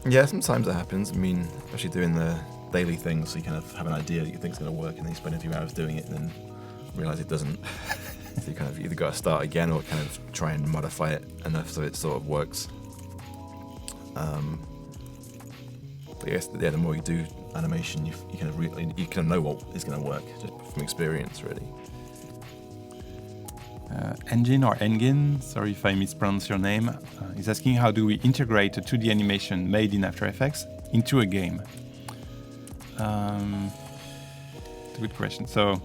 Yeah, sometimes that happens. I mean, especially doing the daily things, so you kind of have an idea that you think is going to work, and then you spend a few hours doing it, and then realize it doesn't. So you kind of either got to start again, or kind of try and modify it enough so it sort of works. But yes, the more you do animation, you kind of know what is going to work just from experience, really. Engine or Engin, sorry if I mispronounce your name, is asking how do we integrate a 2D animation made in After Effects into a game? It's a good question. So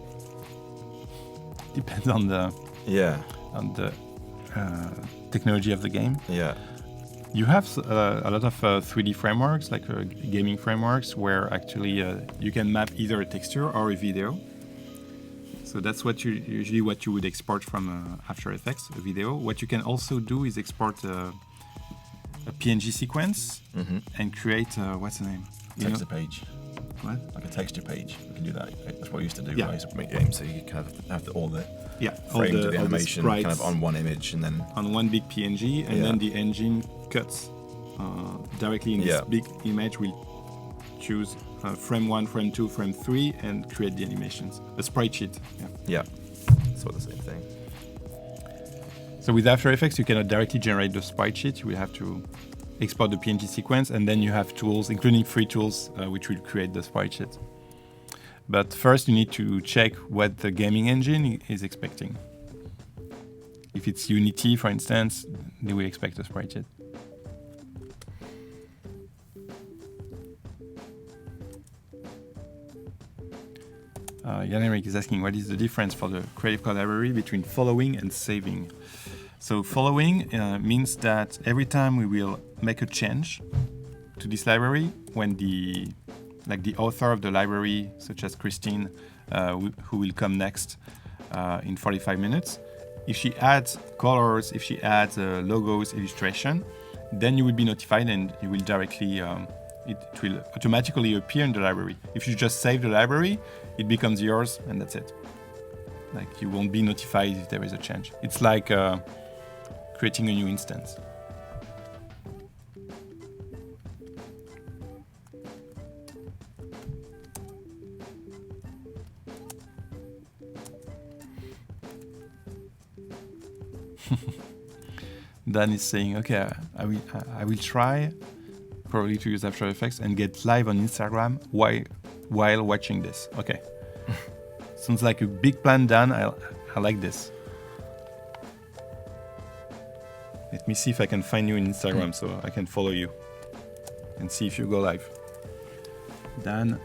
depends on the technology of the game. Yeah. You have a lot of 3D frameworks, like gaming frameworks, where actually you can map either a texture or a video. So that's usually what you would export from After Effects, a video. What you can also do is export a PNG sequence and create, what's the name? Texture page. What? Like a texture page. We can do that. That's what I used to do when I used to make games. So you kind of have all the frames of the animation kind of on one image, and then on one big PNG, and then the engine cuts directly in this big image. We'll choose frame 1, frame 2, frame 3, and create the animations. A sprite sheet. Yeah, sort of the same thing. So with After Effects, you cannot directly generate the sprite sheet. You will have to export the PNG sequence, and then you have tools, including free tools, which will create the sprite sheet. But first, you need to check what the gaming engine is expecting. If it's Unity, for instance, they will expect a sprite sheet. Jan-Erik is asking, what is the difference for the Creative Cloud library between following and saving? So following means that every time we will make a change to this library, when the author of the library, such as Christine, who will come next in 45 minutes, if she adds colors, if she adds logos, illustration, then you will be notified and you will directly, it will automatically appear in the library. If you just save the library, it becomes yours and that's it. Like you won't be notified if there is a change. It's like creating a new instance. Dan is saying, okay, I will try probably to use After Effects and get live on Instagram while watching this. Okay. Sounds like a big plan, Dan. I like this. Let me see if I can find you in Instagram so I can follow you and see if you go live. Dan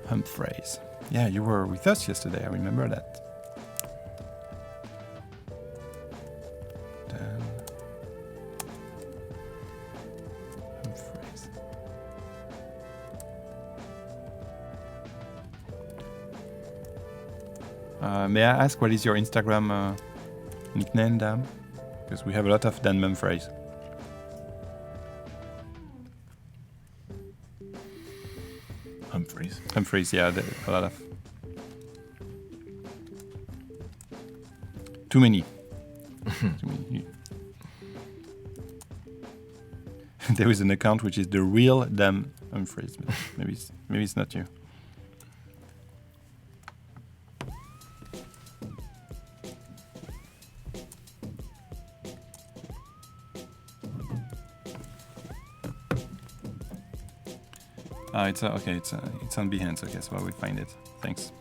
Humphreys. Yeah, you were with us yesterday. I remember that. Dan Humphreys. May I ask what is your Instagram nickname, Dan? Because we have a lot of Dan Humphreys. Humphreys, yeah, a lot of. Too many. There is an account which is the real Dan Humphreys. Maybe it's not you. It's okay. It's on Behance. Okay, so I will find it. Thanks.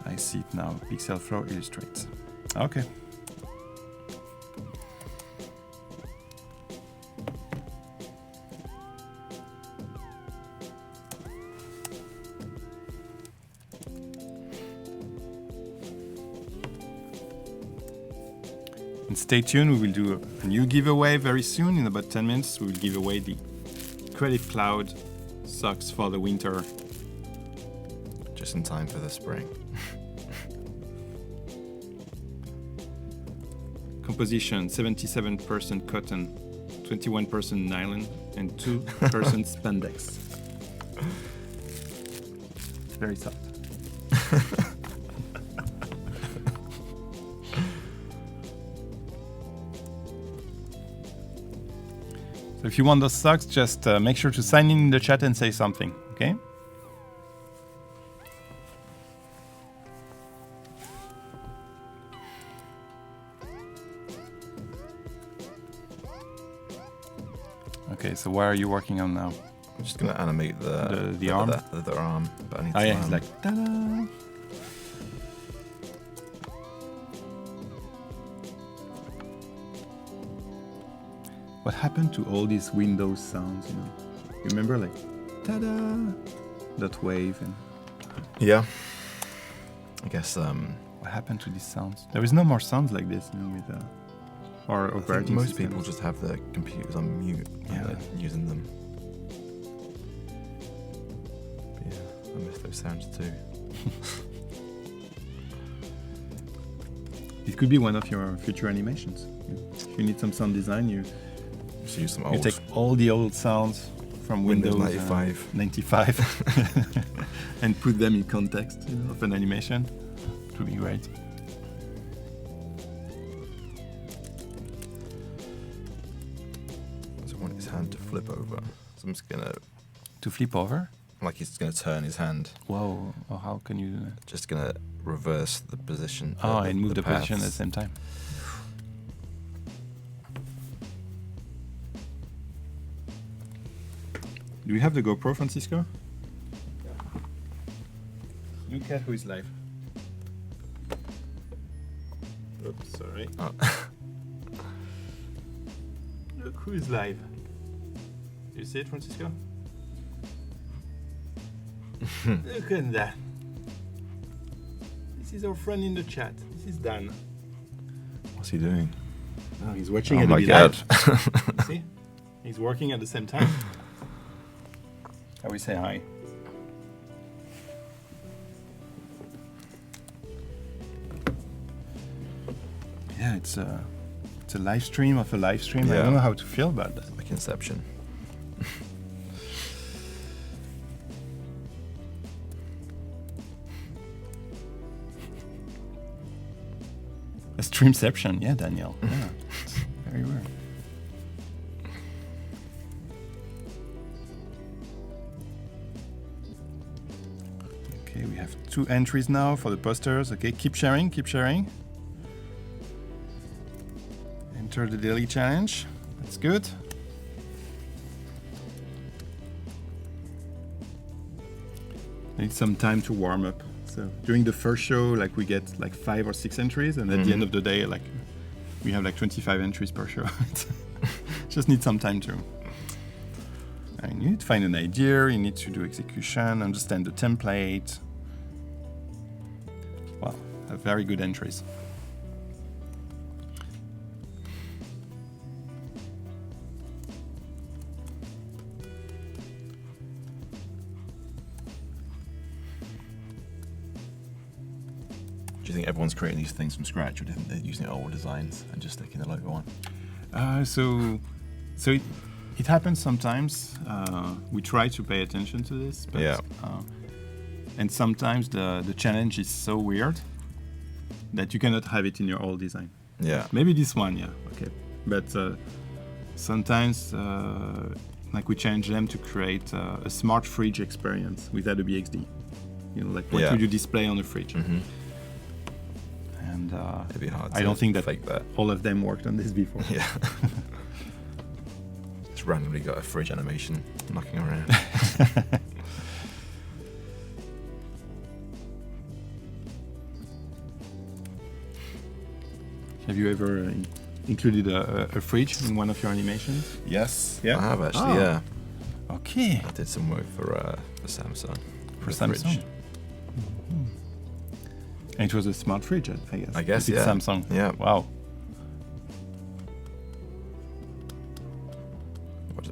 I see it now. Pixel Flow illustrates. Okay. And stay tuned, we will do a new giveaway very soon. In about 10 minutes, we will give away the Creative Cloud socks for the winter. Just in time for the spring. Composition, 77% cotton, 21% nylon, and 2% spandex. It's very soft. So if you want those socks, just make sure to sign in the chat and say something, okay? Okay, so what are you working on now? I'm just going to animate the arm? The arm, but I need yeah, it's like, ta-da! What happened to all these Windows sounds, you know? You remember, like, ta-da! That wave and... Yeah. I guess... What happened to these sounds? There is no more sounds like this, you know, with... Or operating most systems. people just have their computers on mute when they're using them. But yeah, I miss those sounds too. It could be one of your future animations. If you need some sound design, you use some you take all the old sounds from Windows 95 and put them in context, you know, of an animation. It would be great. His hand to flip over, so I'm just gonna flip over, like he's gonna turn his hand. Whoa! Oh, how can you do that? Just gonna reverse the position. And move the position at the same time. Do you have the GoPro, Francisco? Look at who is live. Oops, sorry. Oh. Look who is live. You see it, Francisco? Look at that. This is our friend in the chat. This is Dan. What's he doing? Oh, he's watching Adobe Live. See? He's working at the same time. I will say hi. Yeah, it's a live stream of a live stream. Yeah. I don't know how to feel about that. Like Inception. A streamception, yeah, Daniel. Yeah, it's very weird. Okay, we have 2 entries now for the posters. Okay, keep sharing, keep sharing. Enter the daily challenge. That's good. Need some time to warm up. So during the first show, like we get like 5 or 6 entries, and at the end of the day, like we have like 25 entries per show. Just need some time to. You need to find an idea. You need to do execution, understand the template. Wow, very good entries. Do you think everyone's creating these things from scratch, or do you think they're using old designs and just sticking the logo on? So it happens sometimes. We try to pay attention to this, but and sometimes the challenge is so weird that you cannot have it in your old design. Yeah. Maybe this one, yeah, okay. But sometimes, like we challenge them to create a smart fridge experience with Adobe XD. like what would you display on the fridge? Mm-hmm. And it'd be hard. I don't think that fake that all of them worked on this before. Yeah. Just randomly got a fridge animation knocking around. Have you ever included a fridge in one of your animations? Yes. Yeah? I have actually. Yeah. Okay. I did some work for Samsung. For Samsung. Mm-hmm. And it was a smart fridge, I guess. I guess, it's yeah. Samsung. Yeah. Wow.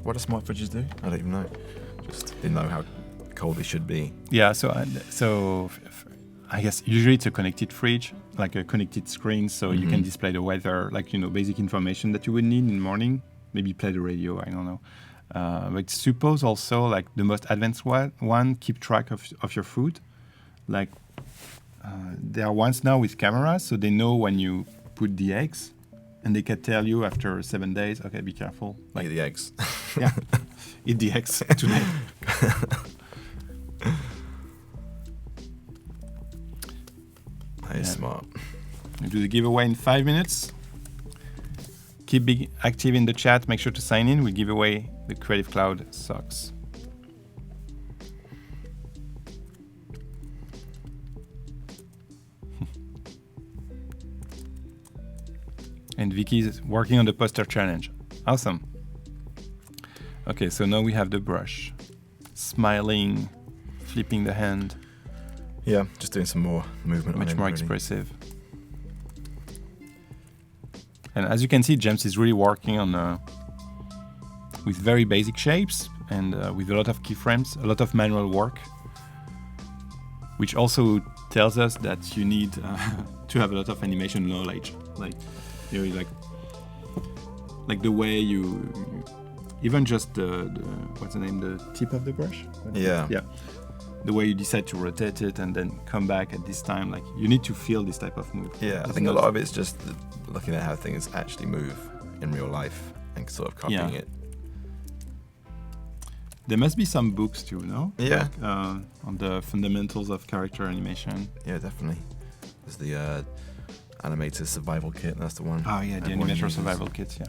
What do smart fridges do? I don't even know. Just didn't know how cold it should be. Yeah. So I guess usually it's a connected fridge, like a connected screen, so you can display the weather, like basic information that you would need in the morning. Maybe play the radio. I don't know. But suppose also like the most advanced one keep track of your food. Like there are ones now with cameras, so they know when you put the eggs, and they can tell you after 7 days, okay, be careful. Like the eggs. Yeah, eat the eggs today. That is smart. We'll do the giveaway in 5 minutes. Keep being active in the chat. Make sure to sign in. We'll give away the Creative Cloud socks. And Vicky is working on the poster challenge. Awesome. Okay, so now we have the brush. Smiling, flipping the hand. Yeah, just doing some more movement. Much more expressive. And as you can see, James is really working on with very basic shapes and with a lot of keyframes, a lot of manual work, which also tells us that you need to have a lot of animation knowledge, like like the way you even just the what's the name, the tip of the brush. Yeah. The way you decide to rotate it and then come back at this time, like you need to feel this type of move. Yeah, I think a lot of it's just looking at how things actually move in real life and sort of copying it. There must be some books too, no? Yeah. Like, on the fundamentals of character animation. Yeah, definitely. There's the Animator Survival Kit, that's the one. Oh yeah, the Animator Survival Kit, yeah.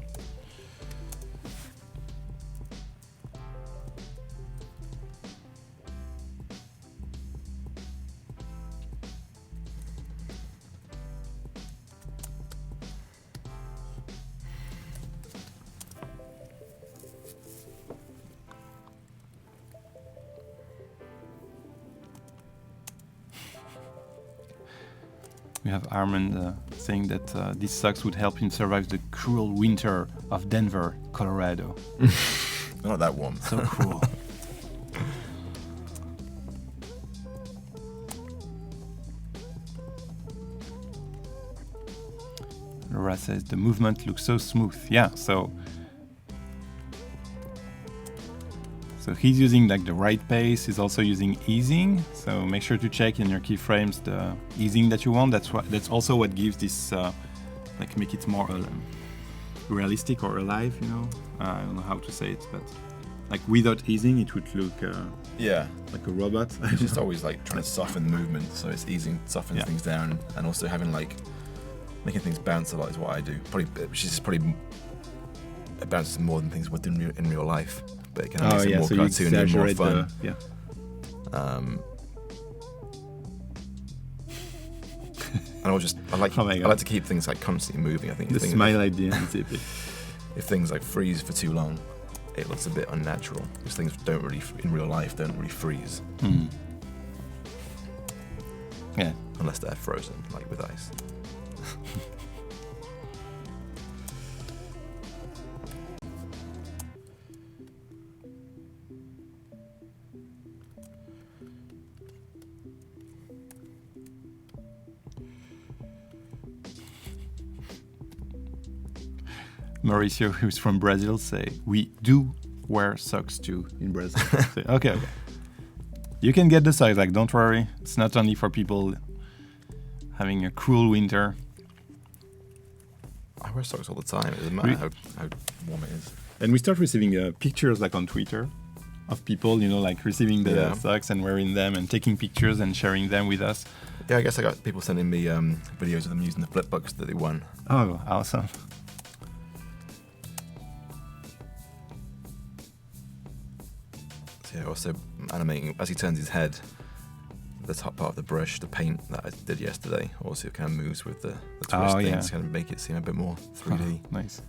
We have Armand saying that these socks would help him survive the cruel winter of Denver, Colorado. Not that warm. So cool. Laura says the movement looks so smooth. Yeah, so he's using like the right pace. He's also using easing. So make sure to check in your keyframes the easing that you want. That's also what gives this like make it more realistic or alive. I don't know how to say it, but like without easing, it would look like a robot. It's just always like trying to soften the movement, so it's easing, softens things down, and also having like making things bounce a lot is what I do. Probably it bounces more than things would in real life. But it can make it more cartoony and more fun. And I like to keep things like constantly moving. I think the smile idea is epic. If things like freeze for too long, it looks a bit unnatural because things in real life don't really freeze. Yeah, unless they're frozen, like with ice. Mauricio, who's from Brazil, say we do wear socks too in Brazil. So, okay. You can get the socks, like don't worry. It's not only for people having a cruel winter. I wear socks all the time. It doesn't matter how warm it is. And we start receiving pictures like on Twitter of people, like receiving the socks and wearing them and taking pictures and sharing them with us. Yeah, I guess I got people sending me videos of them using the flip books that they won. Oh, awesome. So yeah, also animating as he turns his head, the top part of the brush, the paint that I did yesterday, also kind of moves with the twist things to kind of make it seem a bit more 3D. Oh, nice.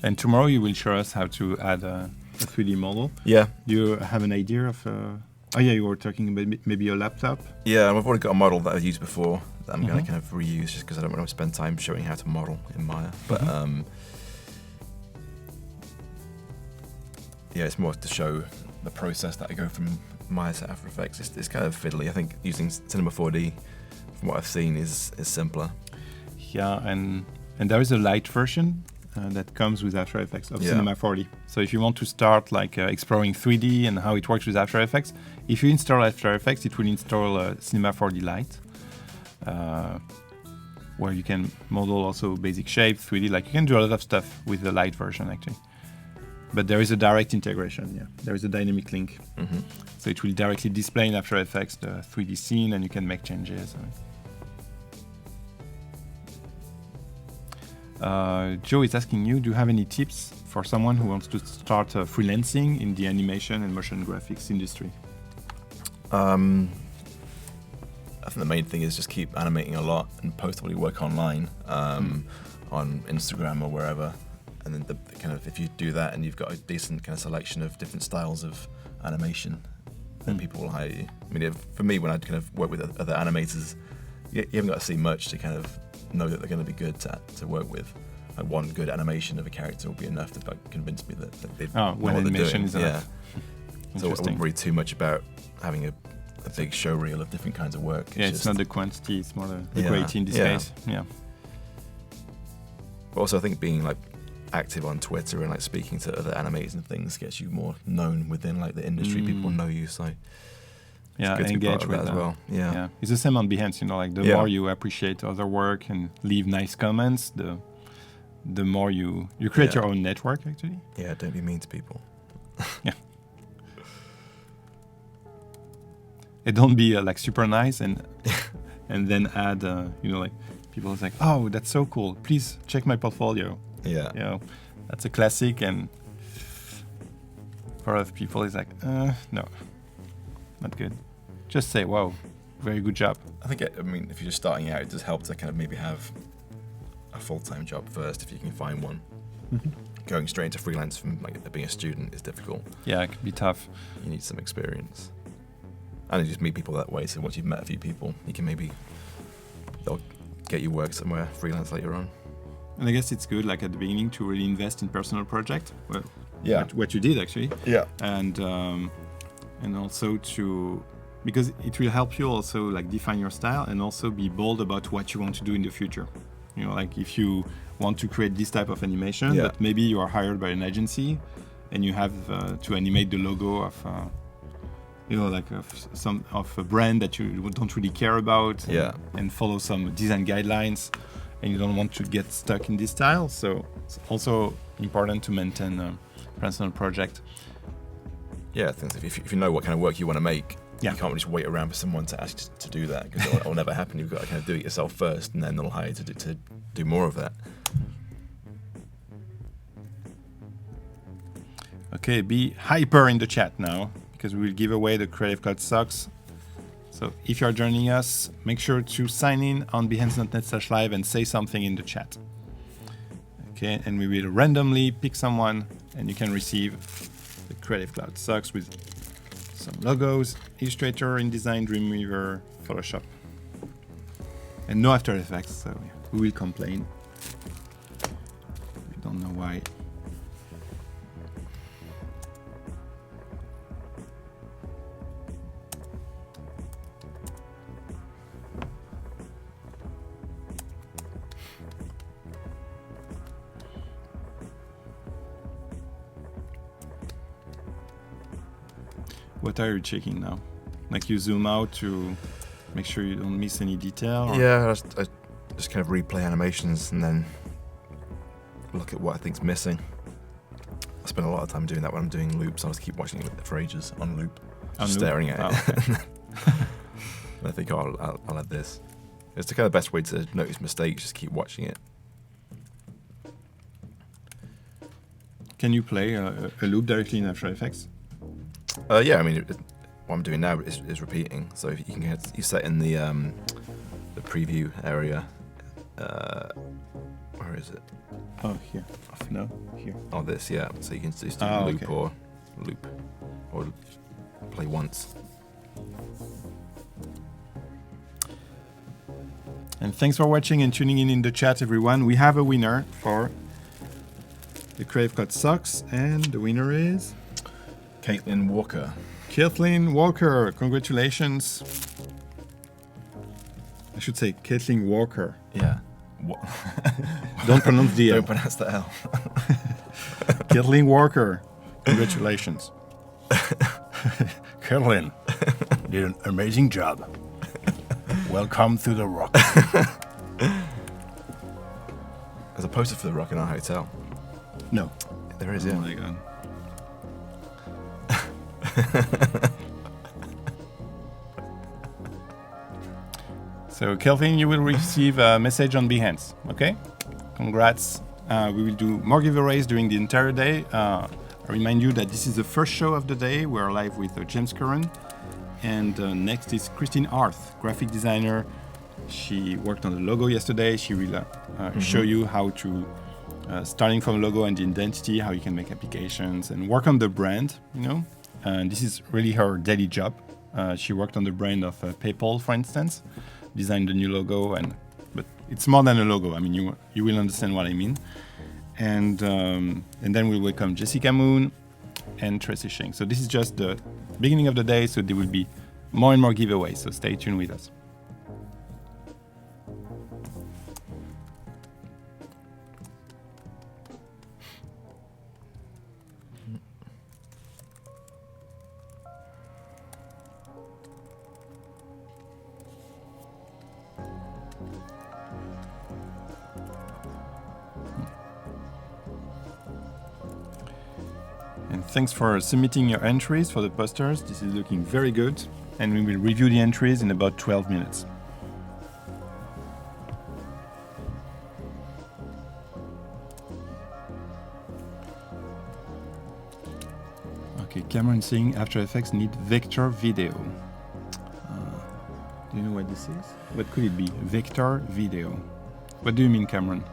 And tomorrow you will show us how to add a 3D model. Yeah. Do you have an idea of... you were talking about maybe a laptop? Yeah, I've already got a model that I've used before that I'm going to kind of reuse just because I don't want to spend time showing how to model in Maya. But it's more to show the process that I go from Maya to After Effects. It's kind of fiddly. I think using Cinema 4D, from what I've seen, is simpler. Yeah, and there is a light version that comes with After Effects of Cinema 4D. So if you want to start exploring 3D and how it works with After Effects, if you install After Effects, it will install Cinema 4D Lite, where you can model also basic shapes, 3D. You can do a lot of stuff with the light version actually. But there is a direct integration. Yeah, there is a dynamic link, so it will directly display in After Effects the 3D scene, and you can make changes. Joe is asking you, do you have any tips for someone who wants to start freelancing in the animation and motion graphics industry? I think the main thing is just keep animating a lot and post all your work online, on Instagram or wherever. And then the kind of, if you do that and you've got a decent kind of selection of different styles of animation, then people will hire you. I mean, for me, when I kind of work with other animators, you haven't got to see much to kind of know that they're going to be good to work with. Like one good animation of a character will be enough to convince me that they know what they're doing. Is enough. So I wouldn't worry too much about having a big show reel of different kinds of work. It's not the quantity; it's more the quality in this case. Yeah. But also, I think being active on Twitter and speaking to other animators and things gets you more known within the industry. People know you, so. Engage with that as well. Yeah, it's the same on Behance. The more you appreciate other work and leave nice comments, the more you create your own network. Actually. Yeah, don't be mean to people. Yeah. And don't be super nice and then add people are like, oh, that's so cool. Please check my portfolio. Yeah. That's a classic, and for other people it's no. Not good. Just say, wow, very good job. I think, if you're just starting out, it does help to kind of maybe have a full-time job first, if you can find one. Going straight into freelance from being a student is difficult. Yeah, it could be tough. You need some experience. And you just meet people that way, so once you've met a few people, you can they'll get you work somewhere freelance later on. And I guess it's good, at the beginning, to really invest in personal project. Well, what you did, actually. Yeah. And also because it will help you also define your style and also be bold about what you want to do in the future. If you want to create this type of animation, but maybe you are hired by an agency and you have to animate the logo of, of a brand that you don't really care about, and follow some design guidelines, and you don't want to get stuck in this style. So it's also important to maintain a personal project. Yeah, I think if you know what kind of work you want to make, you can't just wait around for someone to ask to do that, because it will never happen. You've got to kind of do it yourself first, and then they'll hire you to do more of that. Okay, be hyper in the chat now, because we will give away the Creative Cloud socks. So if you're joining us, make sure to sign in on behance.net/live and say something in the chat. Okay, and we will randomly pick someone, and you can receive the Creative Cloud socks with some logos, Illustrator, InDesign, Dreamweaver, Photoshop. And no After Effects, so we will complain. We don't know why. What are you checking now? Like you zoom out to make sure you don't miss any detail? Or? Yeah, I just kind of replay animations and then look at what I think's missing. I spend a lot of time doing that when I'm doing loops. I'll just keep watching it for ages on loop, staring at it. Okay. And I think, I'll add this. It's the kind of best way to notice mistakes, just keep watching it. Can you play a loop directly in After Effects? Yeah, I mean, what I'm doing now is repeating. So if you set in the preview area. Where is it? Oh, here. No, here. Oh, this, yeah. So you can just do loop or play once. And thanks for watching and tuning in the chat, everyone. We have a winner for the Creative Cloud socks, and the winner is Caitlin Walker. Caitlin Walker. Congratulations. I should say Caitlin Walker. Yeah. Don't pronounce the L. Don't pronounce the L. Caitlin Walker. Congratulations. Caitlin did an amazing job. Welcome to the Rock. There's a poster for the Rock in our hotel. No. There is, yeah. Oh my god. So, Kelvin, you will receive a message on Behance, okay? Congrats. We will do more giveaways during the entire day. I remind you that this is the first show of the day. We're live with James Curran. And next is Christine Arth, graphic designer. She worked on the logo yesterday. She will show you how to, starting from logo and the identity, how you can make applications and work on the brand, And this is really her daily job. She worked on the brand of PayPal, for instance, designed the new logo, but it's more than a logo. I mean, you will understand what I mean. And then we'll welcome Jessica Moon and Tracy Sheng. So this is just the beginning of the day, so there will be more and more giveaways. So stay tuned with us. And thanks for submitting your entries for the posters. This is looking very good. And we will review the entries in about 12 minutes. Okay, Cameron saying After Effects need vector video. Do you know what this is? What could it be? Vector video. What do you mean, Cameron?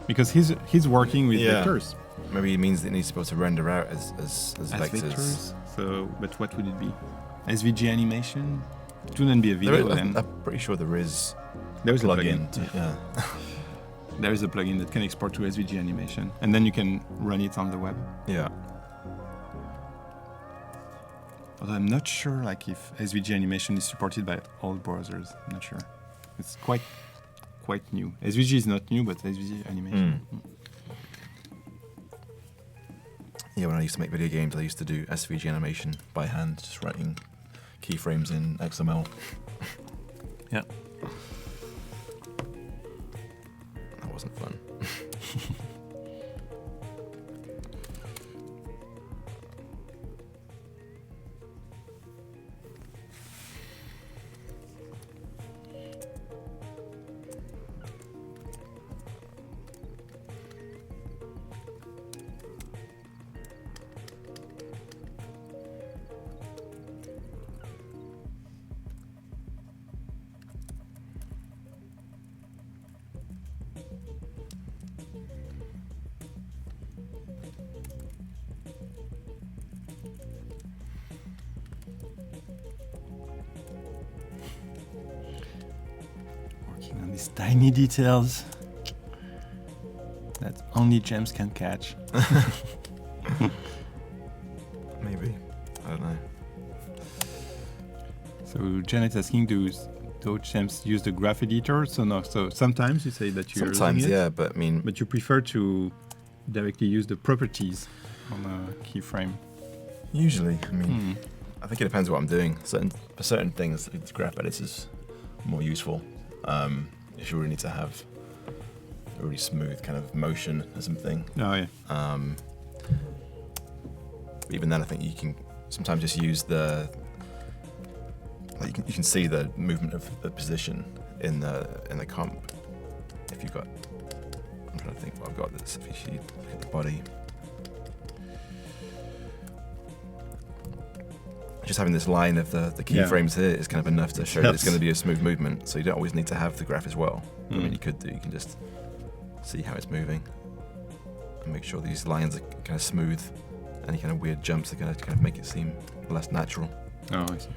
Because he's working with vectors. Maybe it means that it needs to be able to render out as vectors. So, but what would it be? SVG animation? It wouldn't be a video then. I'm pretty sure there is a plugin. Yeah. There is a plugin that can export to SVG animation, and then you can run it on the web. Yeah. Although I'm not sure, if SVG animation is supported by all browsers. I'm not sure. It's quite new. SVG is not new, but SVG animation. Yeah, when I used to make video games, I used to do SVG animation by hand, just writing keyframes in XML. Yeah. That wasn't fun. And these tiny details that only James can catch. Maybe. I don't know. So Janet's asking, do James use the graph editor? So no. So sometimes you say that you're sometimes, using it, yeah, but I mean... But you prefer to directly use the properties on a keyframe? Usually. I mean, I think it depends what I'm doing. For certain things, the graph edit is more useful. If you really need to have a really smooth kind of motion or something. Oh yeah. Even then, I think you can sometimes just use you can see the movement of the position in the comp. If you've got, I'm trying to think what I've got. This if you look at the body. Just having this line of the keyframes here is kind of enough to show that it's going to be a smooth movement. So you don't always need to have the graph as well. I mean, you could do. You can just see how it's moving and make sure these lines are kind of smooth. Any kind of weird jumps are going to kind of make it seem less natural. Oh, I see.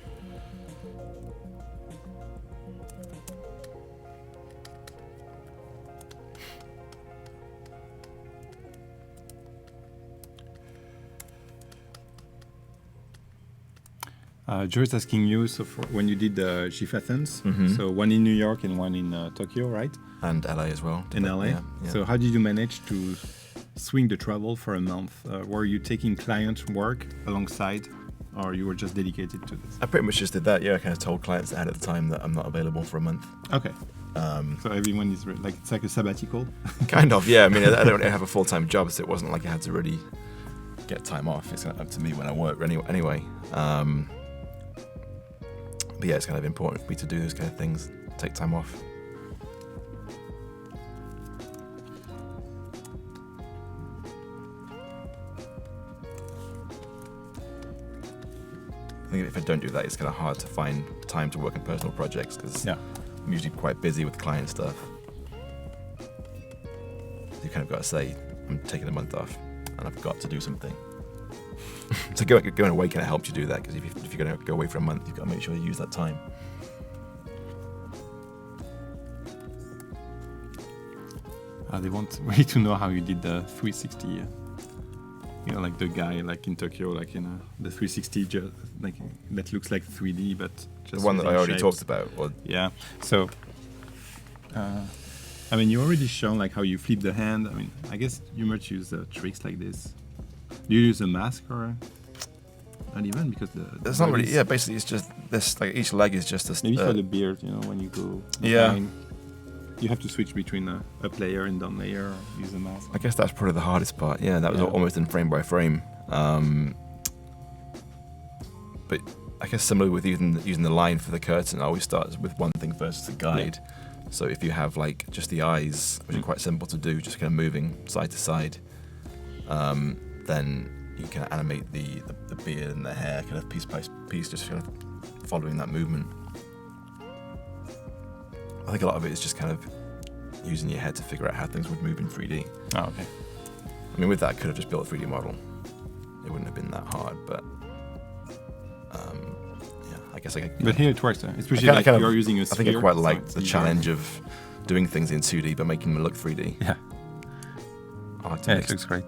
Joe's asking you, so when you did the gif-a-thons, so one in New York and one in Tokyo, right? And LA as well. In LA? Yeah. So how did you manage to swing the travel for a month? Were you taking client work alongside, or you were just dedicated to this? I pretty much just did that, yeah. I kind of told clients ahead of the time that I'm not available for a month. Okay. So everyone is like, it's like a sabbatical? Kind of, yeah. I mean, I don't have a full-time job, so it wasn't like I had to really get time off. It's kind of up to me when I work anyway. But yeah, it's kind of important for me to do those kind of things, take time off. I think if I don't do that, it's kind of hard to find time to work on personal projects because I'm usually quite busy with client stuff. You kind of got to say, I'm taking a month off and I've got to do something. So going away kind of helps you do that because if you're going to go away for a month, you've got to make sure you use that time. They want really to know how you did the 360. You know, like the guy like in Tokyo, like the 360, like that looks like 3D, but just the one that I already shapes. talked about. Yeah. So, I mean, you already shown like how you flip the hand. I mean, I guess you might use tricks like this. Do you use a mask or not even because it's not really. Yeah, basically it's just this. Like each leg is just a. Maybe for the beard, you know, when you go. Yeah. Behind, you have to switch between up layer and down layer. Or use a mask. I guess that's probably the hardest part. Yeah, that was almost in frame by frame. But I guess similarly with using the line for the curtain, I always start with one thing first as a guide. Yeah. So if you have like just the eyes, which are quite simple to do, just kind of moving side to side. Then you can animate the beard and the hair kind of piece by piece, just kind of following that movement. I think a lot of it is just kind of using your head to figure out how things would move in 3D. Oh, okay. I mean, with that, I could have just built a 3D model. It wouldn't have been that hard, but yeah, I guess I could. But here it works, especially like you're using a sphere. I think I quite liked the challenge of doing things in 2D but making them look 3D. Yeah. It looks great.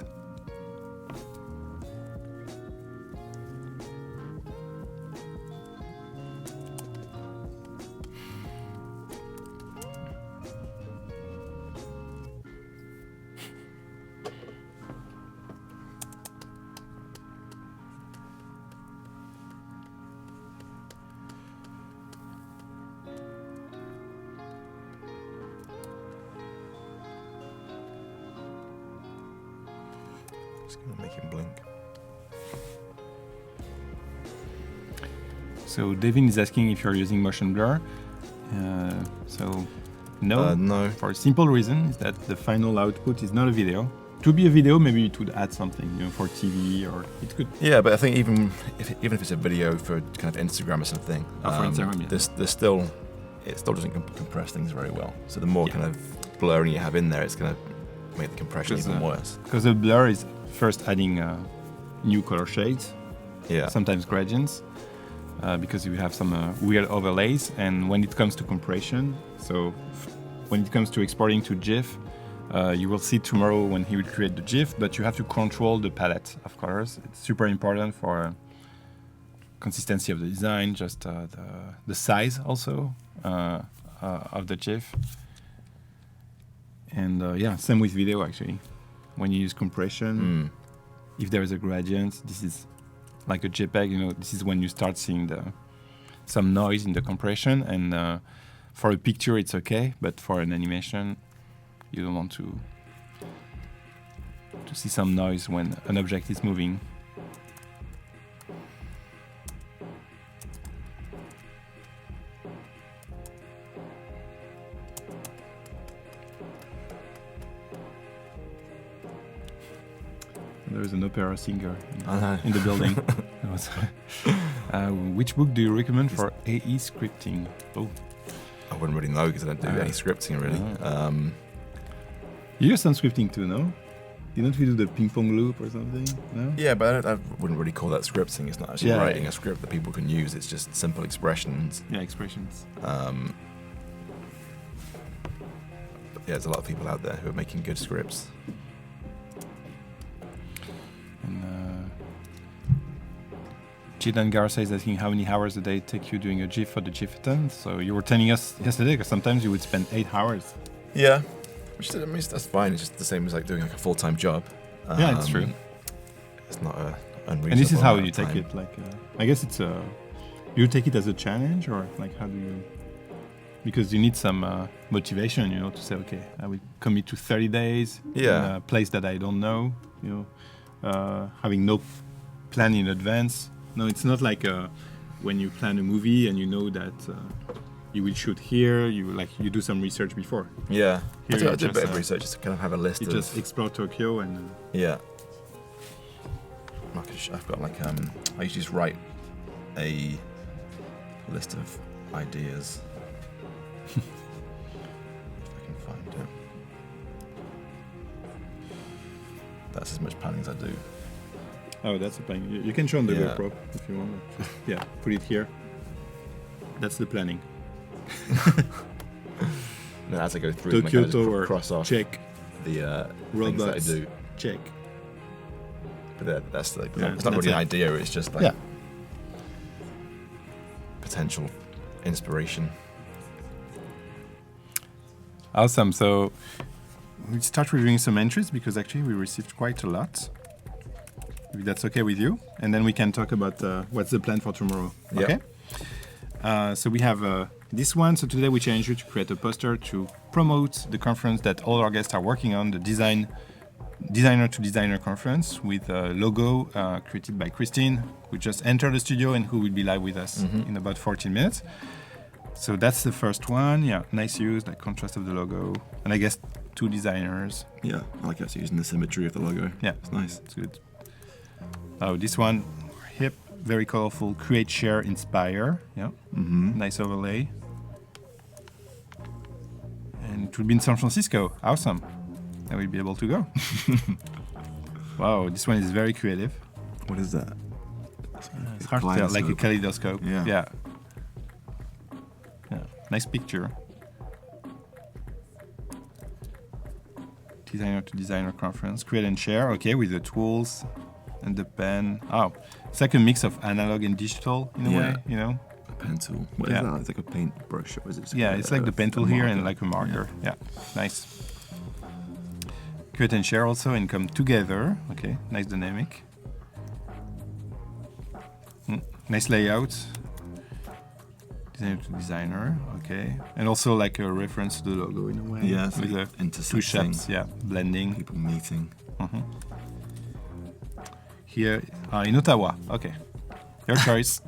Just gonna make him blink. So Devin is asking if you're using motion blur. So no. No. For a simple reason is that the final output is not a video. To be a video, maybe it would add something, you know, for TV or it could. Yeah, but I think even if it's a video for kind of Instagram or something, for Instagram, yeah. there's still it still doesn't compress things very well. So the more kind of blurring you have in there, it's going to make the compression even worse. Because the blur is first adding new color shades, sometimes gradients, because you have some weird overlays. And when it comes to compression, so when it comes to exporting to GIF, you will see tomorrow when he will create the GIF, but you have to control the palette of colors. It's super important for consistency of the design, just the size also of the GIF. And same with video actually. When you use compression, if there is a gradient, this is like a JPEG, this is when you start seeing some noise in the compression. And for a picture, it's okay, but for an animation, you don't want to see some noise when an object is moving. There is an opera singer in the building. Which book do you recommend for AE scripting? Oh, I wouldn't really know because I don't do any scripting really. You use some scripting too, no? Didn't we do the ping pong loop or something? No? Yeah, but I wouldn't really call that scripting. It's not actually writing a script that people can use. It's just simple expressions. Yeah, expressions. But yeah, there's a lot of people out there who are making good scripts. Jidan Garza is asking how many hours a day take you doing a GIF for the gif-a-thon. So you were telling us yesterday because sometimes you would spend 8 hours. Yeah, which I mean that's fine. It's just the same as like doing like a full-time job. Yeah, it's true. It's not unreasonable. And this is how you take it. Like, I guess it's you take it as a challenge, or like how do you? Because you need some motivation, to say, okay, I will commit to 30 days in a place that I don't know. Having no plan in advance. No, it's not like when you plan a movie and you know that you will shoot here. You do some research before. Yeah, here I do a bit of research just to kind of have a list. You just explore Tokyo and. Yeah. I've got like I usually just write a list of ideas. If I can find it. That's as much planning as I do. Oh, that's the planning. You can show on the GoPro if you want. Just, put it here. That's the planning. And as I go through, Tokyo I kind of Tower, cross off check. The robots, things that I do. Check. But that's like it's not really an idea. It's just like potential inspiration. Awesome. So we start reviewing some entries because actually we received quite a lot. If that's okay with you, and then we can talk about what's the plan for tomorrow. Okay. So we have this one. So today we challenge you to create a poster to promote the conference that all our guests are working on, the Designer to Designer conference, with a logo created by Christine, who just entered the studio and who will be live with us in about 14 minutes. So that's the first one. Yeah, nice use, like contrast of the logo, and I guess 2 designers. Yeah, I like actually using the symmetry of the logo. Yeah, it's nice. It's good. Oh, this one, hip, very colorful, create, share, inspire. Yeah, nice overlay. And it will be in San Francisco. Awesome. I will be able to go. Wow, this one is very creative. What is that? It's hard to tell, like a kaleidoscope. Yeah. Nice picture. Designer to Designer conference. Create and share, okay, with the tools and the pen. Oh, it's like a mix of analog and digital in a way, A pen tool. What is that? It's like a paintbrush, or is it? It's like the pen tool here and like a marker. Yeah, nice. Create and share also and come together. Okay, nice dynamic. Nice layout. Designer to Designer, okay. And also like a reference to the logo in a way. Yeah, it's with like two shapes, blending. People meeting. Here, in Ottawa, okay. Your choice.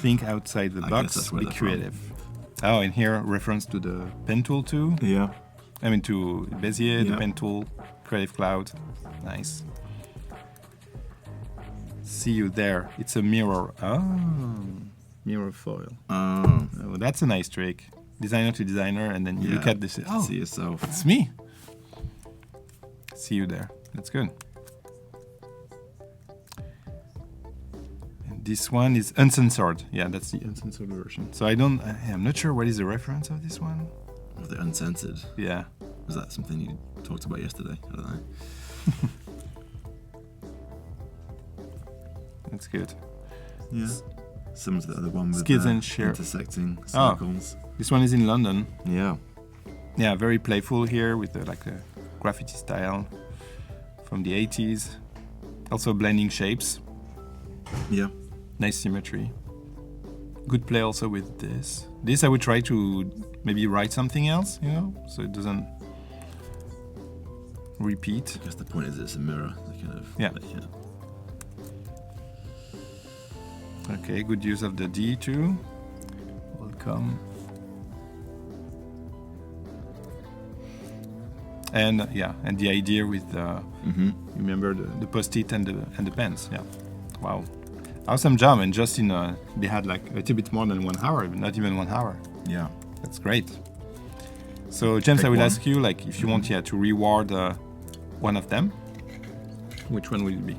Think outside the box, be creative. Oh, and here, reference to the pen tool too. Yeah. I mean to Bezier, the pen tool, Creative Cloud. Nice. See you there. It's a mirror. Oh, mirror foil. Oh, that's a nice trick. Designer to designer, and then you look at this. Oh, see yourself. It's me. See you there. That's good. And this one is uncensored. Yeah, that's the uncensored version. So I'm not sure what is the reference of this one. Of the uncensored. Yeah. Was that something you talked about yesterday? I don't know. That's good. Yeah. Similar to the other one with Skids and share. Intersecting circles. This one is in London. Yeah. Yeah, very playful here with like a graffiti style from the 80s. Also blending shapes. Yeah. Nice symmetry. Good play also with this. This I would try to maybe write something else, so it doesn't repeat. I guess the point is it's a mirror. Yeah. Okay, good use of the D too. Welcome. And and the idea with you remember the post-it and the pens. Yeah. Wow. Awesome job. And just they had like a little bit more than 1 hour, not even 1 hour. Yeah. That's great. So James, I will ask you if you want to reward one of them. Which one will it be?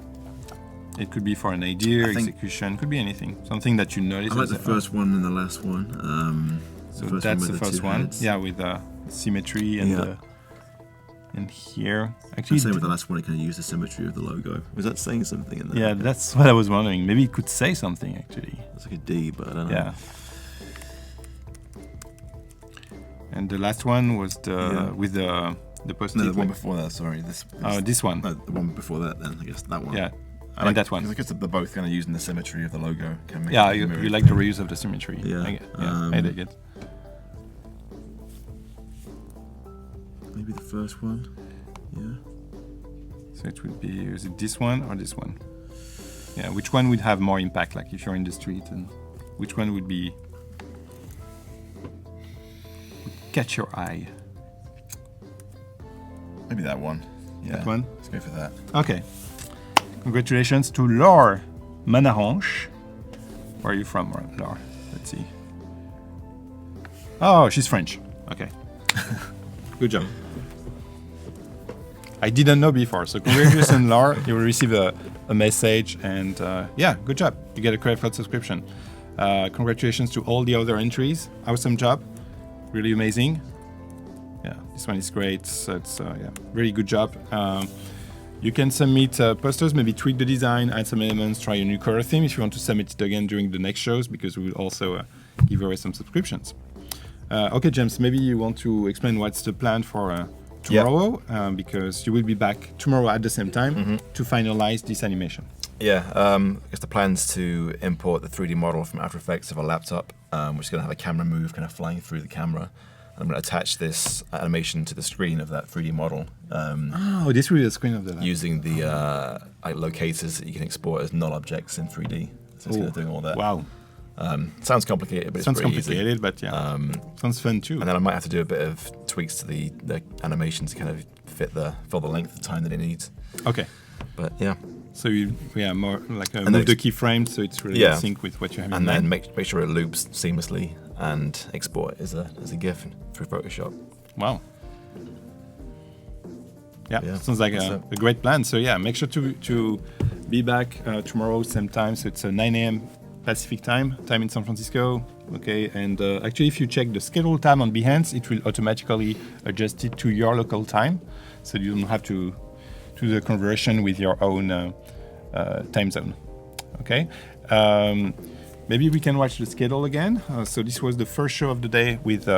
It could be for an idea, execution, could be anything. Something that you notice. I like the first one and the last one. So that's the first one. Heads. Yeah, with symmetry and and here. Actually, same with the last one. It can use the symmetry of the logo. Was that saying something in there? Yeah, that's what I was wondering. Maybe it could say something actually. It's like a D, but I don't know. Yeah. And the last one was with the post-it. No, the one before that. Sorry, this one. No, the one before that. Then I guess that one. Yeah. And that one. I guess they're both kind of using the symmetry of the logo. You like the reuse of the symmetry. Yeah. I dig it. Maybe the first one. Yeah. So it would be, is it this one or this one? Yeah, which one would have more impact, like if you're in the street, and which one would catch your eye? Maybe that one. Yeah. That one? Let's go for that. Okay. Congratulations to Laure Manaranche. Where are you from, Laure? Let's see. Oh, she's French. Okay. Good job. I didn't know before, so congratulations, Laure. You will receive a message, and good job. You get a Creative Cloud subscription. Congratulations to all the other entries. Awesome job. Really amazing. Yeah, this one is great. So it's really good job. You can submit posters, maybe tweak the design, add some elements, try a new color theme if you want to submit it again during the next shows, because we will also give away some subscriptions. Okay, James, maybe you want to explain what's the plan for tomorrow, because you will be back tomorrow at the same time to finalize this animation. Yeah, I guess the plan is to import the 3D model from After Effects of a laptop, which is going to have a camera move kind of flying through the camera. I'm going to attach this animation to the screen of that 3D model. This will be the screen of the laptop. Using the locators that you can export as null objects in 3D. So it's going to do all that. Wow. Sounds complicated, but it's pretty easy. But sounds fun too. And then I might have to do a bit of tweaks to the animation to kind of fill the length of time that it needs. Okay. But yeah. So more like move the keyframe so it's really in sync with what you have in mind. And then make sure it loops seamlessly and export as a GIF through Photoshop. Wow. Yeah, sounds like a great plan. So make sure to be back tomorrow same time. So it's 9 a.m. Pacific time in San Francisco. Okay, and actually if you check the schedule tab on Behance, it will automatically adjust it to your local time. So you don't have to do the conversion with your own time zone. Okay. Maybe we can watch the schedule again. So this was the first show of the day with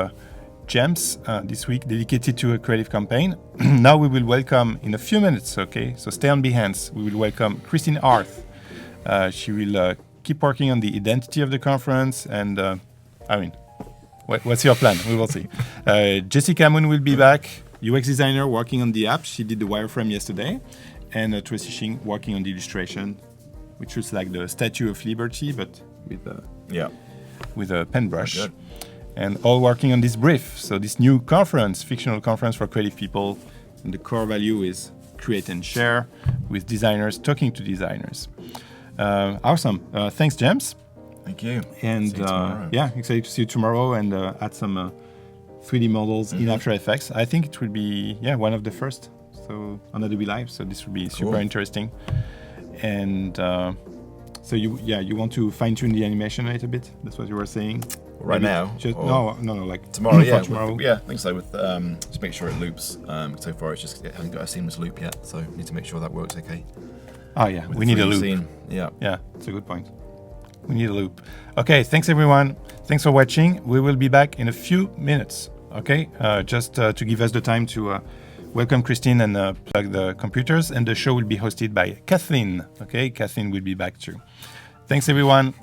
James this week, dedicated to a creative campaign. Now we will welcome in a few minutes, okay? So stay on Behance. We will welcome Christine Arth. She will keep working on the identity of the conference. And what's your plan? We will see. Jessica Moon will be back, UX designer working on the app. She did the wireframe yesterday. And Tracy Shing working on the illustration, which is like the Statue of Liberty, but with a pen brush. And all working on this brief. So this new conference, fictional conference for creative people, and the core value is create and share with designers talking to designers. Awesome. Thanks, James. Thank you. And excited to see you tomorrow and add some 3D models in After Effects. I think it will be one of the first. So on Adobe Live. So this will be super interesting. And so you want to fine tune the animation a little bit? That's what you were saying. Right now? No, like tomorrow. Tomorrow. I think so. With just make sure it loops. So far, it hasn't got a seamless loop yet. So we need to make sure that works okay. Oh yeah, we need a loop. Scene. Yeah, it's a good point. We need a loop. Okay, thanks everyone. Thanks for watching. We will be back in a few minutes. Okay, just to give us the time to welcome Christine and plug the computers, and the show will be hosted by Kathleen. Okay, Kathleen will be back too. Thanks, everyone.